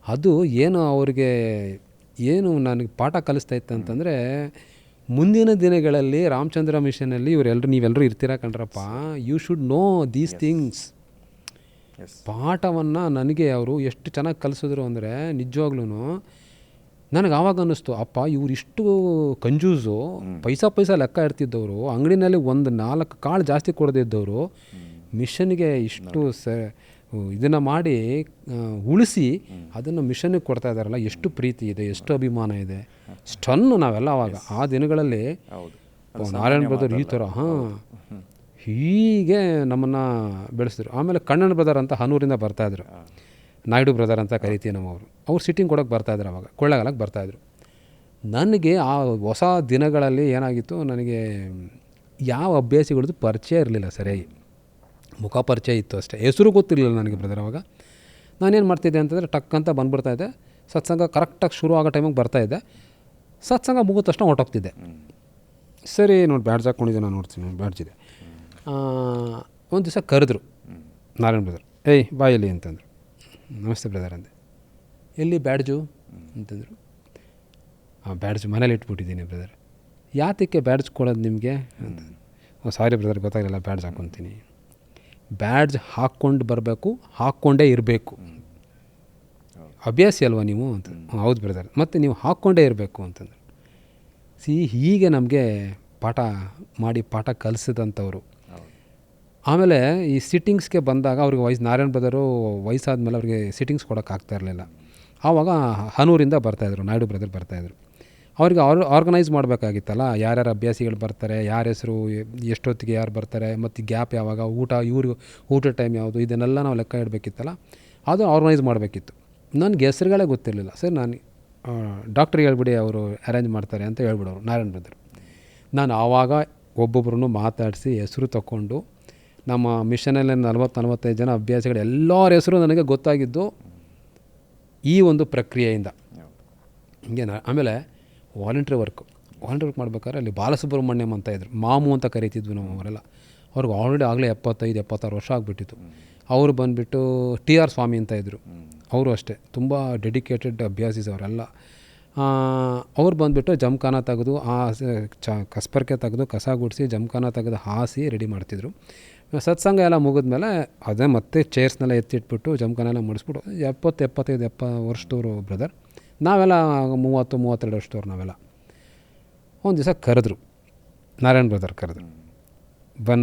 ಅದು ಏನು ಅವ್ರಿಗೆ ಏನು ನನಗೆ ಪಾಠ ಕಲಿಸ್ತಾ ಇತ್ತು ಅಂತಂದರೆ, ಮುಂದಿನ ದಿನಗಳಲ್ಲಿ ರಾಮಚಂದ್ರ ಮಿಷನಲ್ಲಿ ನೀವೆಲ್ಲರೂ ಇರ್ತೀರ ಕಣ್ರಪ್ಪ, you should know these things. ಪಾಠವನ್ನು ನನಗೆ ಅವರು ಎಷ್ಟು ಚೆನ್ನಾಗಿ ಕಲಿಸಿದ್ರು ಅಂದರೆ, ನಿಜವಾಗ್ಲೂ ನನಗೆ ಆವಾಗ ಅನ್ನಿಸ್ತು, ಅಪ್ಪ ಇವ್ರು ಇಷ್ಟು ಕಂಜೂಸು, ಪೈಸಾ ಲೆಕ್ಕ ಇಡ್ತಿದ್ದವರು, ಅಂಗಡಿನಲ್ಲಿ 4 ಕಾಳು ಜಾಸ್ತಿ ಕೊಡದಿದ್ದವರು, ಮಿಷನ್ಗೆ ಇಷ್ಟು ಇದನ್ನು ಮಾಡಿ ಉಳಿಸಿ ಅದನ್ನು ಮಿಷನ್ಗೆ ಕೊಡ್ತಾ ಇದ್ದಾರಲ್ಲ, ಎಷ್ಟು ಪ್ರೀತಿ ಇದೆ, ಎಷ್ಟು ಅಭಿಮಾನ ಇದೆ. ಸ್ಟನ್ನು ನಾವೆಲ್ಲ ಆವಾಗ ಆ ದಿನಗಳಲ್ಲಿ ನಾರಾಯಣ್ ಬ್ರದರ್ ಈ ಥರ ಹೀಗೆ ನಮ್ಮನ್ನು ಬೆಳೆಸಿದ್ರು. ಆಮೇಲೆ ಕಣ್ಣನ್ ಬ್ರದರ್ ಅಂತ ಹನೂರಿಂದ ಬರ್ತಾಯಿದ್ರು, ನಾಯ್ಡು ಬ್ರದರ್ ಅಂತ ಕರಿತೀವಿ ನಮ್ಮವರು. ಅವ್ರು ಸಿಟ್ಟಿಂಗ್ ಕೊಡೋಕ್ಕೆ ಬರ್ತಾಯಿದ್ರು, ಅವಾಗ ಕೊಳ್ಳೆಗಾಲಕ್ಕೆ ಬರ್ತಾಯಿದ್ರು. ನನಗೆ ಆ ಹೊಸ ದಿನಗಳಲ್ಲಿ ಏನಾಗಿತ್ತು, ನನಗೆ ಯಾವ ಅಭ್ಯಾಸಿಗಳದ್ದು ಪರಿಚಯ ಇರಲಿಲ್ಲ, ಸರಿಯಾಗಿ ಮುಖ ಪರಿಚಯ ಇತ್ತು ಅಷ್ಟೇ, ಹೆಸರು ಗೊತ್ತಿರಲಿಲ್ಲ ನನಗೆ ಬ್ರದರ್. ಅವಾಗ ನಾನೇನು ಮಾಡ್ತಿದ್ದೆ ಅಂತಂದರೆ ಟಕ್ ಅಂತ ಬಂದುಬಿಡ್ತಾಯಿದ್ದೆ, ಸತ್ಸಂಗ ಕರೆಕ್ಟಾಗಿ ಶುರು ಆಗೋ ಟೈಮಿಗೆ ಬರ್ತಾಯಿದ್ದೆ, ಸತ್ಸಂಗ ಮುಗಿದ ತಕ್ಷಣ ಹೊರಟೋಗ್ತಿದ್ದೆ. ಸರಿ ನೋಡಿ ಬ್ಯಾಡ್ಜ್ ಹಾಕ್ಕೊಂಡಿದ್ದೆ, ನಾನು ನೋಡ್ತೀನಿ ಬ್ಯಾಡ್ಜ್ ಇದೆ. ಒಂದು ದಿವಸ ಕರೆದ್ರು ನಾರಾಯಣ್ ಬ್ರದರ್, ಏಯ್ ಬಾಯಲ್ಲಿ ಅಂತಂದರು. ನಮಸ್ತೆ ಬ್ರದರ್ ಅಂದೆ. ಎಲ್ಲಿ ಬ್ಯಾಡ್ಜು ಅಂತಂದರು. ಬ್ಯಾಡ್ಜ್ ಮನೇಲಿ ಇಟ್ಬಿಟ್ಟಿದ್ದೀನಿ ಬ್ರದರ್. ಯಾತಕ್ಕೆ ಬ್ಯಾಡ್ಜ್ ಕೊಡೋದು ನಿಮಗೆ ಅಂತಂದರು. ಸಾರಿ ಬ್ರದರ್, ಗೊತ್ತಾಗಲಿಲ್ಲ, ಬ್ಯಾಡ್ಜ್ ಹಾಕ್ಕೊತೀನಿ. ಬ್ಯಾಡ್ಜ್ ಹಾಕ್ಕೊಂಡು ಬರಬೇಕು, ಹಾಕ್ಕೊಂಡೇ ಇರಬೇಕು. ಅಭ್ಯಾಸಿ ಅಲ್ವಾ ನೀವು ಅಂತ. ಹೌದು ಬ್ರದರ್, ಮತ್ತು ನೀವು ಹಾಕ್ಕೊಂಡೇ ಇರಬೇಕು ಅಂತಂದರು. ಹೀಗೆ ನಮಗೆ ಪಾಠ ಕಲಿಸಿದಂಥವ್ರು. ಆಮೇಲೆ ಈ ಸಿಟ್ಟಿಂಗ್ಸ್ಗೆ ಬಂದಾಗ ಅವ್ರಿಗೆ ನಾರಾಯಣ್ ಬ್ರದರು ವಯಸ್ಸಾದ್ಮೇಲೆ ಅವ್ರಿಗೆ ಸಿಟ್ಟಿಂಗ್ಸ್ ಕೊಡೋಕ್ಕಾಗ್ತಾ ಇರಲಿಲ್ಲ. ಆವಾಗ ಹನೂರಿಂದ ಬರ್ತಾಯಿದ್ರು, ನಾಯ್ಡು ಬ್ರದರ್ ಬರ್ತಾಯಿದ್ರು. ಅವ್ರಿಗೆ ಆರ್ಗನೈಸ್ ಮಾಡಬೇಕಾಗಿತ್ತಲ್ಲ, ಯಾರ್ಯಾರು ಅಭ್ಯಾಸಿಗಳು ಬರ್ತಾರೆ, ಯಾರ ಹೆಸರು, ಎಷ್ಟೊತ್ತಿಗೆ ಯಾರು ಬರ್ತಾರೆ, ಮತ್ತು ಗ್ಯಾಪ್ ಯಾವಾಗ, ಊಟದ ಟೈಮ್ ಯಾವುದು, ಇದನ್ನೆಲ್ಲ ನಾವು ಲೆಕ್ಕ ಇಡಬೇಕಿತ್ತಲ್ಲ, ಅದು ಆರ್ಗನೈಸ್ ಮಾಡಬೇಕಿತ್ತು. ನನಗೆ ಹೆಸರುಗಳೇ ಗೊತ್ತಿರಲಿಲ್ಲ. ಸರಿ, ನಾನು ಡಾಕ್ಟ್ರಿಗೆ ಹೇಳ್ಬಿಡಿ, ಅವರು ಅರೇಂಜ್ ಮಾಡ್ತಾರೆ ಅಂತ ಹೇಳ್ಬಿಡೋರು ನಾರಾಯಣ್ ಬ್ರದರ್. ನಾನು ಆವಾಗ ಒಬ್ಬೊಬ್ಬರನ್ನು ಮಾತಾಡಿಸಿ ಹೆಸರು ತಗೊಂಡು, ನಮ್ಮ ಮಿಷನಲ್ಲಿ 40-45 ಜನ ಅಭ್ಯಾಸಿಗಳು ಎಲ್ಲರ ಹೆಸರು ನನಗೆ ಗೊತ್ತಾಗಿದ್ದು ಈ ಒಂದು ಪ್ರಕ್ರಿಯೆಯಿಂದ. ಹಿಂಗೆ ಆಮೇಲೆ ವಾಲಂಟ್ರಿ ವರ್ಕ್ ಮಾಡ್ಬೇಕಾದ್ರೆ ಅಲ್ಲಿ ಬಾಲಸುಬ್ರಹ್ಮಣ್ಯಂ ಅಂತ ಇದ್ರು, ಮಾಮು ಅಂತ ಕರಿತಿದ್ವಿ ನಾವು ಅವರೆಲ್ಲ. ಅವ್ರಿಗೆ ಆಲ್ರೆಡಿ ಆಗಲೇ 75-76 ವರ್ಷ ಆಗಿಬಿಟ್ಟಿತ್ತು. ಅವರು ಬಂದುಬಿಟ್ಟು TR ಸ್ವಾಮಿ ಅಂತ ಇದ್ದರು, ಅವರು ಅಷ್ಟೇ ತುಂಬ ಡೆಡಿಕೇಟೆಡ್ ಅಭ್ಯಾಸಿಸ್ ಅವರೆಲ್ಲ. ಅವ್ರು ಬಂದುಬಿಟ್ಟು ಜಮ್ಖಾನ ತೆಗೆದು ಕಸ್ಪರ್ಕೆ ತೆಗೆದು ಕಸ ಗುಡಿಸಿ ಜಮ್ಖಾನ ತೆಗೆದು ಹಾಸಿ ರೆಡಿ ಮಾಡ್ತಿದ್ರು. ಸತ್ಸಂಗ ಎಲ್ಲ ಮುಗಿದ್ಮೇಲೆ ಅದೇ ಮತ್ತೆ ಚೇರ್ಸ್ನೆಲ್ಲ ಎತ್ತಿಟ್ಬಿಟ್ಟು ಜಮ್ಖಾನ ಎಲ್ಲ ಮಾಡಿಸ್ಬಿಟ್ಟು 70-75 ವರ್ಷದವರು ಬ್ರದರ್. ನಾವೆಲ್ಲ 30-32 ವರ್ಷದವ್ರು ನಾವೆಲ್ಲ. ಒಂದು ದಿವಸ ಕರೆದ್ರು, ನಾರಾಯಣ್ ಬ್ರದರ್ ಕರೆದ್ರು,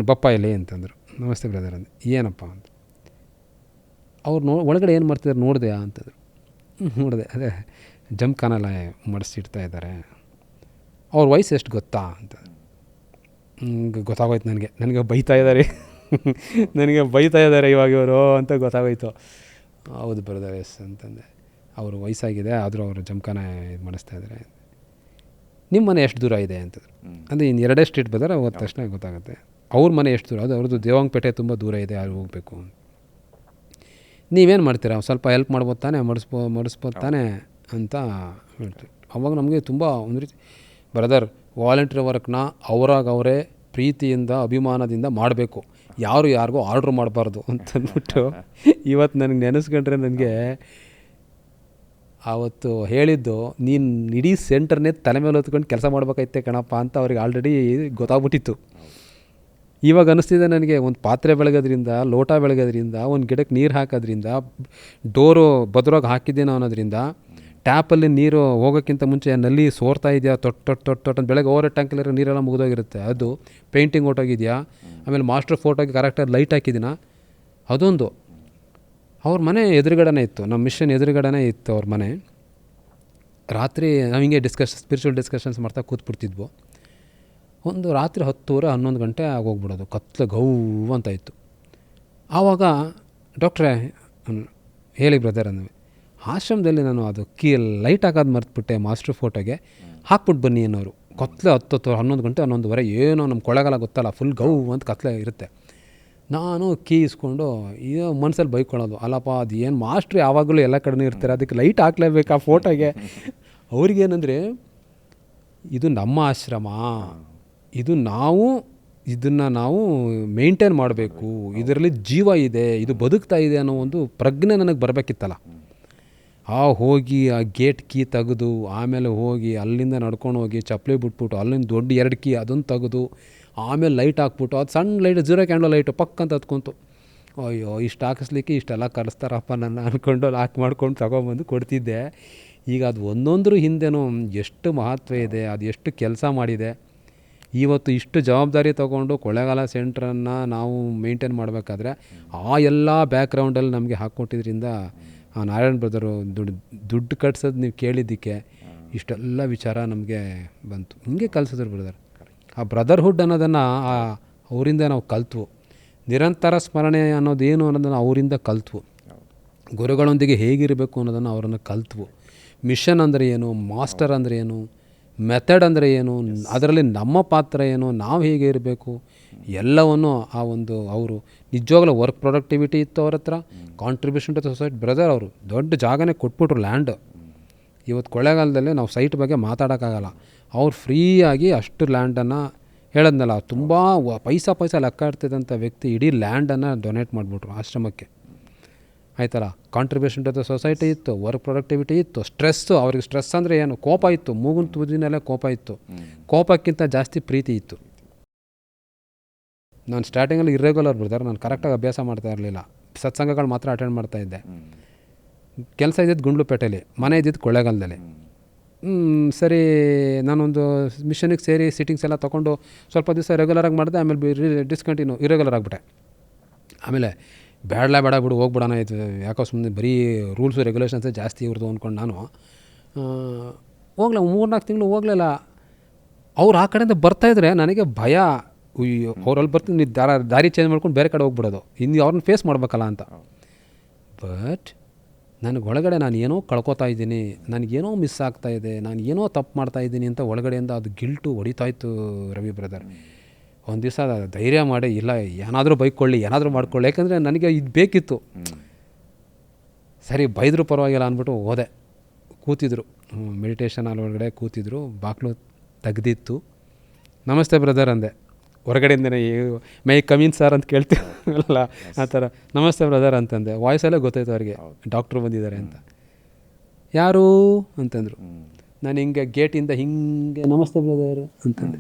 ಬಪ್ಪ ಇಲ್ಲಿ ಅಂತಂದರು. ನಮಸ್ತೆ ಬ್ರದರ್ ಅಂದೆ. ಏನಪ್ಪ ಅಂತ. ಅವ್ರು ಒಳಗಡೆ ಏನು ಮಾಡ್ತಿದ್ದಾರೆ ನೋಡಿದೆಯಾ ಅಂತಂದರು. ನೋಡಿದೆ, ಅದೇ ಜಮ್ಖಾನೆಲ್ಲ ಮಾಡಿಸಿಡ್ತಾ ಇದ್ದಾರೆ. ಅವ್ರ ವಯಸ್ಸು ಎಷ್ಟು ಗೊತ್ತಾ ಅಂತ. ಗೊತ್ತಾಗೋಯ್ತು ನನಗೆ ಬೈತಾ ಇದ್ದಾರೆ ಇವಾಗ ಇವರು ಅಂತ ಗೊತ್ತಾಗೋಯ್ತು. ಹೌದು ಬ್ರದರ್, ಎಸ್ ಅಂತಂದೆ. ಅವರು ವಯಸ್ಸಾಗಿದೆ, ಆದರೂ ಅವರು ಜಮ್ಖಾನ ಇದು ಮಾಡಿಸ್ತಾ ಇದ್ದಾರೆ. ನಿಮ್ಮ ಮನೆ ಎಷ್ಟು ದೂರ ಇದೆ ಅಂತಂದರು. ಅಂದರೆ ಇನ್ನು 2 ಸ್ಟ್ರೀಟ್ ಬಂದರೆ ಹೋದ ತಕ್ಷಣ ಗೊತ್ತಾಗುತ್ತೆ. ಅವ್ರ ಮನೆ ಎಷ್ಟು ದೂರ, ಅದು ಅವ್ರದ್ದು ದೇವಂಗಪೇಟೆ ತುಂಬ ದೂರ ಇದೆ, ಅಲ್ಲಿ ಹೋಗಬೇಕು. ನೀವೇನು ಮಾಡ್ತೀರಾ, ಸ್ವಲ್ಪ ಹೆಲ್ಪ್ ಮಾಡ್ಬೋದು ತಾನೇ, ಮಾಡಿಸ್ಬೋದು ತಾನೇ ಅಂತ ಹೇಳ್ತೀವಿ. ಅವಾಗ ನಮಗೆ ತುಂಬ ಒಂದು ರೀತಿ ಬ್ರದರ್ ವಾಲಂಟ್ರಿ ವರ್ಕ್ನ ಅವರಾಗ ಅವರೇ ಪ್ರೀತಿಯಿಂದ ಅಭಿಮಾನದಿಂದ ಮಾಡಬೇಕು, ಯಾರು ಯಾರಿಗೂ ಆರ್ಡ್ರ್ ಮಾಡಬಾರ್ದು ಅಂತಂದ್ಬಿಟ್ಟು ಇವತ್ತು ನನಗೆ ನೆನೆಸ್ಕೊಂಡ್ರೆ ನನಗೆ ಆವತ್ತು ಹೇಳಿದ್ದು, ನೀನು ಇಡೀ ಸೆಂಟರ್ನೇ ತಲೆ ಮೇಲೆ ಹೊತ್ಕೊಂಡು ಕೆಲಸ ಮಾಡ್ಬೇಕಾಯ್ತೆ ಕಣಪ್ಪ ಅಂತ ಅವ್ರಿಗೆ ಆಲ್ರೆಡಿ ಗೊತ್ತಾಗ್ಬಿಟ್ಟಿತ್ತು. ಇವಾಗ ಅನ್ನಿಸ್ತಿದೆ ನನಗೆ, ಒಂದು ಪಾತ್ರೆ ಬೆಳಗೋದ್ರಿಂದ, ಲೋಟ ಬೆಳಗೋದ್ರಿಂದ, ಒಂದು ಗಿಡಕ್ಕೆ ನೀರು ಹಾಕೋದ್ರಿಂದ, ಡೋರು ಭದ್ರವಾಗಿ ಹಾಕಿದ್ದೇನೋ ಅನ್ನೋದ್ರಿಂದ, ಟ್ಯಾಪಲ್ಲಿ ನೀರು ಹೋಗೋಕ್ಕಿಂತ ಮುಂಚೆ ನಲ್ಲಿ ಸೋರ್ತಾ ಇದೆಯಾ ತೊಟ್ಟು ಅಂತ ಬೆಳಗ್ಗೆ ಓವರ್ ಟ್ಯಾಂಕಲ್ಲಿರೋ ನೀರೆಲ್ಲ ಮುಗಿದೋಗಿರುತ್ತೆ, ಅದು ಪೇಂಟಿಂಗ್ ಹೊಟ್ಟೋಗಿದೆಯಾ, ಆಮೇಲೆ ಮಾಸ್ಟರ್ ಫೋಟೋಗೆ ಕರೆಕ್ಟಾಗಿ ಲೈಟ್ ಹಾಕಿದ್ದೀನ, ಅದೊಂದು. ಅವ್ರ ಮನೆ ಎದುರುಗಡೆನೇ ಇತ್ತು, ನಮ್ಮ ಮಿಷನ್ ಎದುರುಗಡೆನೇ ಇತ್ತು ಅವ್ರ ಮನೆ. ರಾತ್ರಿ ನಾವು ಹಿಂಗೆ ಸ್ಪಿರಿಚುವಲ್ ಡಿಸ್ಕಷನ್ಸ್ ಮಾಡ್ತಾ ಕೂತ್ಬಿಡ್ತಿದ್ವು. ಒಂದು ರಾತ್ರಿ 10:30 11 ಗಂಟೆ ಆಗೋಗ್ಬಿಡೋದು, ಕತ್ಲೆ ಗೌ ಅಂತ ಇತ್ತು. ಆವಾಗ ಡಾಕ್ಟ್ರೇ ಹೇಳಿ ಬ್ರದರ್ ಅಂದ್ವಿ, ಆಶ್ರಮದಲ್ಲಿ ನಾನು ಅದು ಲೈಟ್ ಹಾಕೋದು ಮರ್ತ್ಬಿಟ್ಟೆ, ಮಾಸ್ಟರ್ ಫೋಟೋಗೆ ಹಾಕ್ಬಿಟ್ಟು ಬನ್ನಿ ಅನ್ನೋರು. ಕತ್ಲೆ 10 11 ಗಂಟೆ 11:30 ಏನೋ ನಮ್ಮ ಕೊಳೆಗಾಲ ಗೊತ್ತಲ್ಲ, ಫುಲ್ ಗೌ ಅಂತ ಕತ್ಲೆ ಇರುತ್ತೆ. ನಾನು ಕೀ ಇಸ್ಕೊಂಡು ಏನೋ ಮನ್ಸಲ್ಲಿ ಬೈಕೊಳ್ಳೋದು, ಅಲ್ಲಪ್ಪ ಅದು ಏನು ಮಾಸ್ಟ್ರು ಯಾವಾಗಲೂ ಎಲ್ಲ ಕಡೆನೂ ಇರ್ತಾರೆ, ಅದಕ್ಕೆ ಲೈಟ್ ಹಾಕ್ಲೇಬೇಕು ಆ ಫೋಟೋಗೆ. ಅವ್ರಿಗೇನೆಂದರೆ ಇದು ನಮ್ಮ ಆಶ್ರಮ, ಇದು ಇದನ್ನು ನಾವು ಮೇಂಟೈನ್ ಮಾಡಬೇಕು, ಇದರಲ್ಲಿ ಜೀವ ಇದೆ, ಇದು ಬದುಕ್ತಾ ಇದೆ ಅನ್ನೋ ಒಂದು ಪ್ರಜ್ಞೆ ನನಗೆ ಬರಬೇಕಿತ್ತಲ್ಲ. ಹೋಗಿ ಆ ಗೇಟ್ ಕೀ ತೆಗೆದು, ಆಮೇಲೆ ಹೋಗಿ ಅಲ್ಲಿಂದ ನಡ್ಕೊಂಡು ಹೋಗಿ ಚಪ್ಪಲಿ ಬಿಟ್ಬಿಟ್ಟು ಅಲ್ಲಿಂದ ದೊಡ್ಡ 2 ಕೀ ಅದನ್ನು ತೆಗೆದು, ಆಮೇಲೆ ಲೈಟ್ ಹಾಕ್ಬಿಟ್ಟು, ಅದು ಸಣ್ಣ ಲೈಟ್ 0 ಕ್ಯಾಂಡಲ್ ಲೈಟು ಪಕ್ಕಂತ ಹತ್ಕೊಂತು. ಅಯ್ಯೋ ಇಷ್ಟು ಹಾಕಿಸ್ಲಿಕ್ಕೆ ಇಷ್ಟೆಲ್ಲ ಕರೆಸ್ತಾರಪ್ಪ ನನ್ನ ಅಂದ್ಕೊಂಡು ಲಾಕ್ ಮಾಡ್ಕೊಂಡು ತಗೊಬಂದು ಕೊಡ್ತಿದ್ದೆ. ಈಗ ಅದು ಒಂದೊಂದ್ರ ಹಿಂದೆನೂ ಎಷ್ಟು ಮಹತ್ವ ಇದೆ, ಅದು ಎಷ್ಟು ಕೆಲಸ ಮಾಡಿದೆ. ಇವತ್ತು ಇಷ್ಟು ಜವಾಬ್ದಾರಿ ತೊಗೊಂಡು ಕೊಳ್ಳೇಗಾಲ ಸೆಂಟ್ರನ್ನು ನಾವು ಮೇಂಟೈನ್ ಮಾಡಬೇಕಾದ್ರೆ ಆ ಎಲ್ಲ ಬ್ಯಾಕ್ಗ್ರೌಂಡಲ್ಲಿ ನಮಗೆ ಹಾಕ್ಕೊಟ್ಟಿದ್ರಿಂದ ಆ ನಾರಾಯಣ್ ಬ್ರದರು ದುಡ್ಡು ಕಟ್ಸೋದು ನೀವು ಕೇಳಿದ್ದಕ್ಕೆ ಇಷ್ಟೆಲ್ಲ ವಿಚಾರ ನಮಗೆ ಬಂತು. ಹಿಂಗೆ ಕಲಿಸಿದ್ರು ಬ್ರದರ್. ಆ ಬ್ರದರ್ಹುಡ್ ಅನ್ನೋದನ್ನು ಅವರಿಂದ ನಾವು ಕಲ್ತ್ವು. ನಿರಂತರ ಸ್ಮರಣೆ ಅನ್ನೋದೇನು ಅನ್ನೋದನ್ನು ಅವರಿಂದ ಕಲ್ತ್ವು. ಗುರುಗಳೊಂದಿಗೆ ಹೇಗಿರಬೇಕು ಅನ್ನೋದನ್ನು ಅವರನ್ನು ಕಲ್ತ್ವು. ಮಿಷನ್ ಅಂದರೆ ಏನು, ಮಾಸ್ಟರ್ ಅಂದರೆ ಏನು, ಮೆಥಡ್ ಅಂದರೆ ಏನು, ಅದರಲ್ಲಿ ನಮ್ಮ ಪಾತ್ರ ಏನು, ನಾವು ಹೇಗೆ ಇರಬೇಕು, ಎಲ್ಲವನ್ನು ಅವರು ನಿಜವಾಗ್ಲೂ ವರ್ಕ್ ಪ್ರೊಡಕ್ಟಿವಿಟಿ ಇತ್ತು ಅವ್ರ ಹತ್ರ, ಕಾಂಟ್ರಿಬ್ಯೂಷನ್ ಟು ಸೊಸೈಟಿ. ಬ್ರದರ್ ಅವರು ದೊಡ್ಡ ಜಾಗನೇ ಕೊಟ್ಬಿಟ್ರು, ಲ್ಯಾಂಡ್. ಇವತ್ತು ಕೊಳ್ಳೇಗಾಲದಲ್ಲಿ ನಾವು ಸೈಟ್ ಬಗ್ಗೆ ಮಾತಾಡೋಕ್ಕಾಗಲ್ಲ, ಅವ್ರು ಫ್ರೀಯಾಗಿ ಅಷ್ಟು ಲ್ಯಾಂಡನ್ನು ಹೇಳೋದ್ನಲ್ಲ, ತುಂಬ ಪೈಸಾ ಲೆಕ್ಕ ಇಡ್ತಿದ್ದಂಥ ವ್ಯಕ್ತಿ ಇಡೀ ಲ್ಯಾಂಡನ್ನು ಡೊನೇಟ್ ಮಾಡಿಬಿಟ್ರು ಆಶ್ರಮಕ್ಕೆ. ಆಯ್ತಲ್ಲ, ಕಾಂಟ್ರಿಬ್ಯೂಷನ್ ಟು ದ ಸೊಸೈಟಿ ಇತ್ತು, ವರ್ಕ್ ಪ್ರೊಡಕ್ಟಿವಿಟಿ ಇತ್ತು, ಸ್ಟ್ರೆಸ್ಸು. ಅವ್ರಿಗೆ ಸ್ಟ್ರೆಸ್ ಅಂದರೆ ಏನು, ಕೋಪ ಇತ್ತು, ಮೂಗಿನ ತುದಿನಲ್ಲೇ ಕೋಪ ಇತ್ತು, ಕೋಪಕ್ಕಿಂತ ಜಾಸ್ತಿ ಪ್ರೀತಿ ಇತ್ತು. ನಾನು ಸ್ಟಾರ್ಟಿಂಗಲ್ಲಿ ಇರ್ರೆಗ್ಯುಲರ್ ಬ್ರದರ್, ನಾನು ಕರೆಕ್ಟಾಗಿ ಅಭ್ಯಾಸ ಮಾಡ್ತಾ ಇರಲಿಲ್ಲ, ಸತ್ಸಂಗಗಳು ಮಾತ್ರ ಅಟೆಂಡ್ ಮಾಡ್ತಾಯಿದ್ದೆ. ಕೆಲಸ ಇದ್ದಿದ್ದು ಗುಂಡ್ಲುಪೇಟೆಯಲ್ಲಿ, ಮನೆ ಇದ್ದಿದ್ದು ಕೊಳ್ಳೇಗಾಲದಲ್ಲಿ. ಸರಿ, ನಾನೊಂದು ಮಿಷನಿಗೆ ಸೇರಿ ಸಿಟ್ಟಿಂಗ್ಸ್ ಎಲ್ಲ ತೊಗೊಂಡು ಸ್ವಲ್ಪ ದಿವಸ ರೆಗ್ಯುಲರಾಗಿ ಮಾಡಿದೆ, ಆಮೇಲೆ ಡಿಸ್ಕಂಟಿನ್ಯೂ ಇರೆಗ್ಯುಲರ್ ಆಗಿಬಿಟ್ಟೆ. ಆಮೇಲೆ ಬೇಡ ಬಿಡು ಹೋಗ್ಬಿಡೋಣ, ಇದು ಯಾಕೋ ಸುಮ್ಮನೆ ಬರೀ ರೂಲ್ಸು ರೆಗ್ಯುಲೇಷನ್ಸೇ ಜಾಸ್ತಿ ಇವ್ರದ್ದು ಅಂದ್ಕೊಂಡು ನಾನು ಹೋಗ್ಲ 3-4 ತಿಂಗಳು ಹೋಗಲಿಲ್ಲ. ಅವ್ರು ಆ ಕಡೆಯಿಂದ ಬರ್ತಾಯಿದ್ರೆ ನನಗೆ ಭಯ, ಅವರಲ್ಲಿ ಬರ್ತೀನಿ, ನೀವು ದಾರಿ ಚೇಂಜ್ ಮಾಡ್ಕೊಂಡು ಬೇರೆ ಕಡೆ ಹೋಗ್ಬಿಡೋದು, ಇನ್ನು ಅವ್ರನ್ನ ಫೇಸ್ ಮಾಡ್ಬೇಕಲ್ಲ ಅಂತ. ಬಟ್ ನನಗೆ ಒಳಗಡೆ ನಾನು ಏನೋ ಕಳ್ಕೊತಾ ಇದ್ದೀನಿ, ನನಗೇನೋ ಮಿಸ್ ಆಗ್ತಾಯಿದೆ, ನಾನು ಏನೋ ತಪ್ಪು ಮಾಡ್ತಾಯಿದ್ದೀನಿ ಅಂತ ಒಳಗಡೆಯಿಂದ ಅದು ಗಿಲ್ಟು ಹೊಡಿತಾಯಿತ್ತು ರವಿ ಬ್ರದರ್. ಒಂದು ದಿವಸ ಧೈರ್ಯ ಮಾಡಿ, ಇಲ್ಲ ಏನಾದರೂ ಬೈಕೊಳ್ಳಿ, ಏನಾದರೂ ಮಾಡ್ಕೊಳ್ಳಿ, ಯಾಕಂದರೆ ನನಗೆ ಇದು ಬೇಕಿತ್ತು. ಸರಿ ಬೈದರೂ ಪರವಾಗಿಲ್ಲ ಅಂದ್ಬಿಟ್ಟು ಹೋದೆ. ಕೂತಿದ್ರು ಮೆಡಿಟೇಷನ್ ಅಲ್ಲಿ ಒಳಗಡೆ ಕೂತಿದ್ರು, ಬಾಗಿಲು ತೆಗ್ದಿತ್ತು. ನಮಸ್ತೆ ಬ್ರದರ್ ಅಂದೆ ಹೊರಗಡೆಯಿಂದನೇ, ಮೈ ಕಮಿನ್ ಸರ್ ಅಂತ ಕೇಳ್ತೀವಲ್ಲ ಆ ಥರ. ನಮಸ್ತೆ ಬ್ರದರ್ ಅಂತಂದೆ. ವಾಯ್ಸಲ್ಲೇ ಗೊತ್ತಾಯ್ತು ಅವ್ರಿಗೆ ಡಾಕ್ಟ್ರು ಬಂದಿದ್ದಾರೆ ಅಂತ. ಯಾರು ಅಂತಂದರು. ನಾನು ಹಿಂಗೆ ಗೇಟಿಂದ ಹಿಂಗೆ ನಮಸ್ತೆ ಬ್ರದರ್ ಅಂತಂದೆ.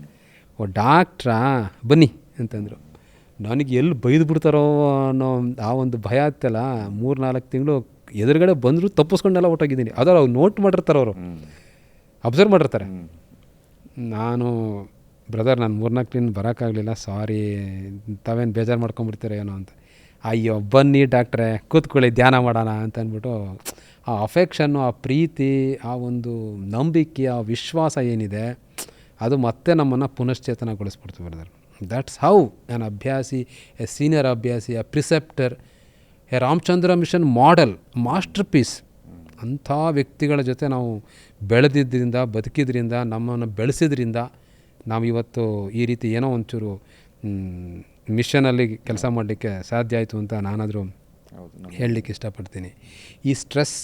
ಡಾಕ್ಟ್ರಾ ಬನ್ನಿ ಅಂತಂದರು. ನನಗೆ ಎಲ್ಲಿ ಬೈದು ಬಿಡ್ತಾರೋ ಅನ್ನೋ ಆ ಒಂದು ಭಯ ಇತ್ತಲ್ಲ. 3-4 ತಿಂಗಳು ಎದುರುಗಡೆ ಬಂದರೂ ತಪ್ಪಿಸ್ಕೊಂಡೆಲ್ಲ ಹೊಟ್ಟೋಗಿದ್ದೀನಿ. ಅದರ ಅವ್ರು ನೋಟ್ ಮಾಡಿರ್ತಾರೆ, ಅವರು ಅಬ್ಸರ್ವ್ ಮಾಡಿರ್ತಾರೆ. ನಾನು ಬ್ರದರ್ ನಾನು 3-4 ದಿನ ಬರೋಕ್ಕಾಗಲಿಲ್ಲ, ಸಾರಿ, ತಾವೇನು ಬೇಜಾರು ಮಾಡ್ಕೊಂಬಿಡ್ತೀರ ಏನೋ ಅಂತ. ಅಯ್ಯೋ ಬನ್ನಿ ಡಾಕ್ಟ್ರೇ, ಕೂತ್ಕೊಳ್ಳಿ, ಧ್ಯಾನ ಮಾಡೋಣ ಅಂತ ಅಂದ್ಬಿಟ್ಟು ಆ ಅಫೆಕ್ಷನ್ನು, ಆ ಪ್ರೀತಿ, ಆ ಒಂದು ನಂಬಿಕೆ, ಆ ವಿಶ್ವಾಸ ಏನಿದೆ ಅದು ಮತ್ತೆ ನಮ್ಮನ್ನು ಪುನಶ್ಚೇತನಗೊಳಿಸ್ಬಿಡ್ತು ಬ್ರದರ್. ದ್ಯಾಟ್ಸ್ ಹೌ ಆ್ಯನ್ ಅಭ್ಯಾಸಿ, ಎ ಸೀನಿಯರ್ ಅಭ್ಯಾಸಿ, a preceptor, a Ramachandra mission model, masterpiece ಅಂಥ ವ್ಯಕ್ತಿಗಳ ಜೊತೆ ನಾವು ಬೆಳೆದಿದ್ದರಿಂದ, ಬದುಕಿದ್ರಿಂದ, ನಮ್ಮನ್ನು ಬೆಳೆಸಿದ್ರಿಂದ ನಾವು ಇವತ್ತು ಈ ರೀತಿ ಏನೋ ಒಂಚೂರು ಮಿಷನಲ್ಲಿ ಕೆಲಸ ಮಾಡಲಿಕ್ಕೆ ಸಾಧ್ಯ ಆಯಿತು ಅಂತ ನಾನಾದರೂ ಹೇಳಲಿಕ್ಕೆ ಇಷ್ಟಪಡ್ತೀನಿ. ಈ ಸ್ಟ್ರೆಸ್,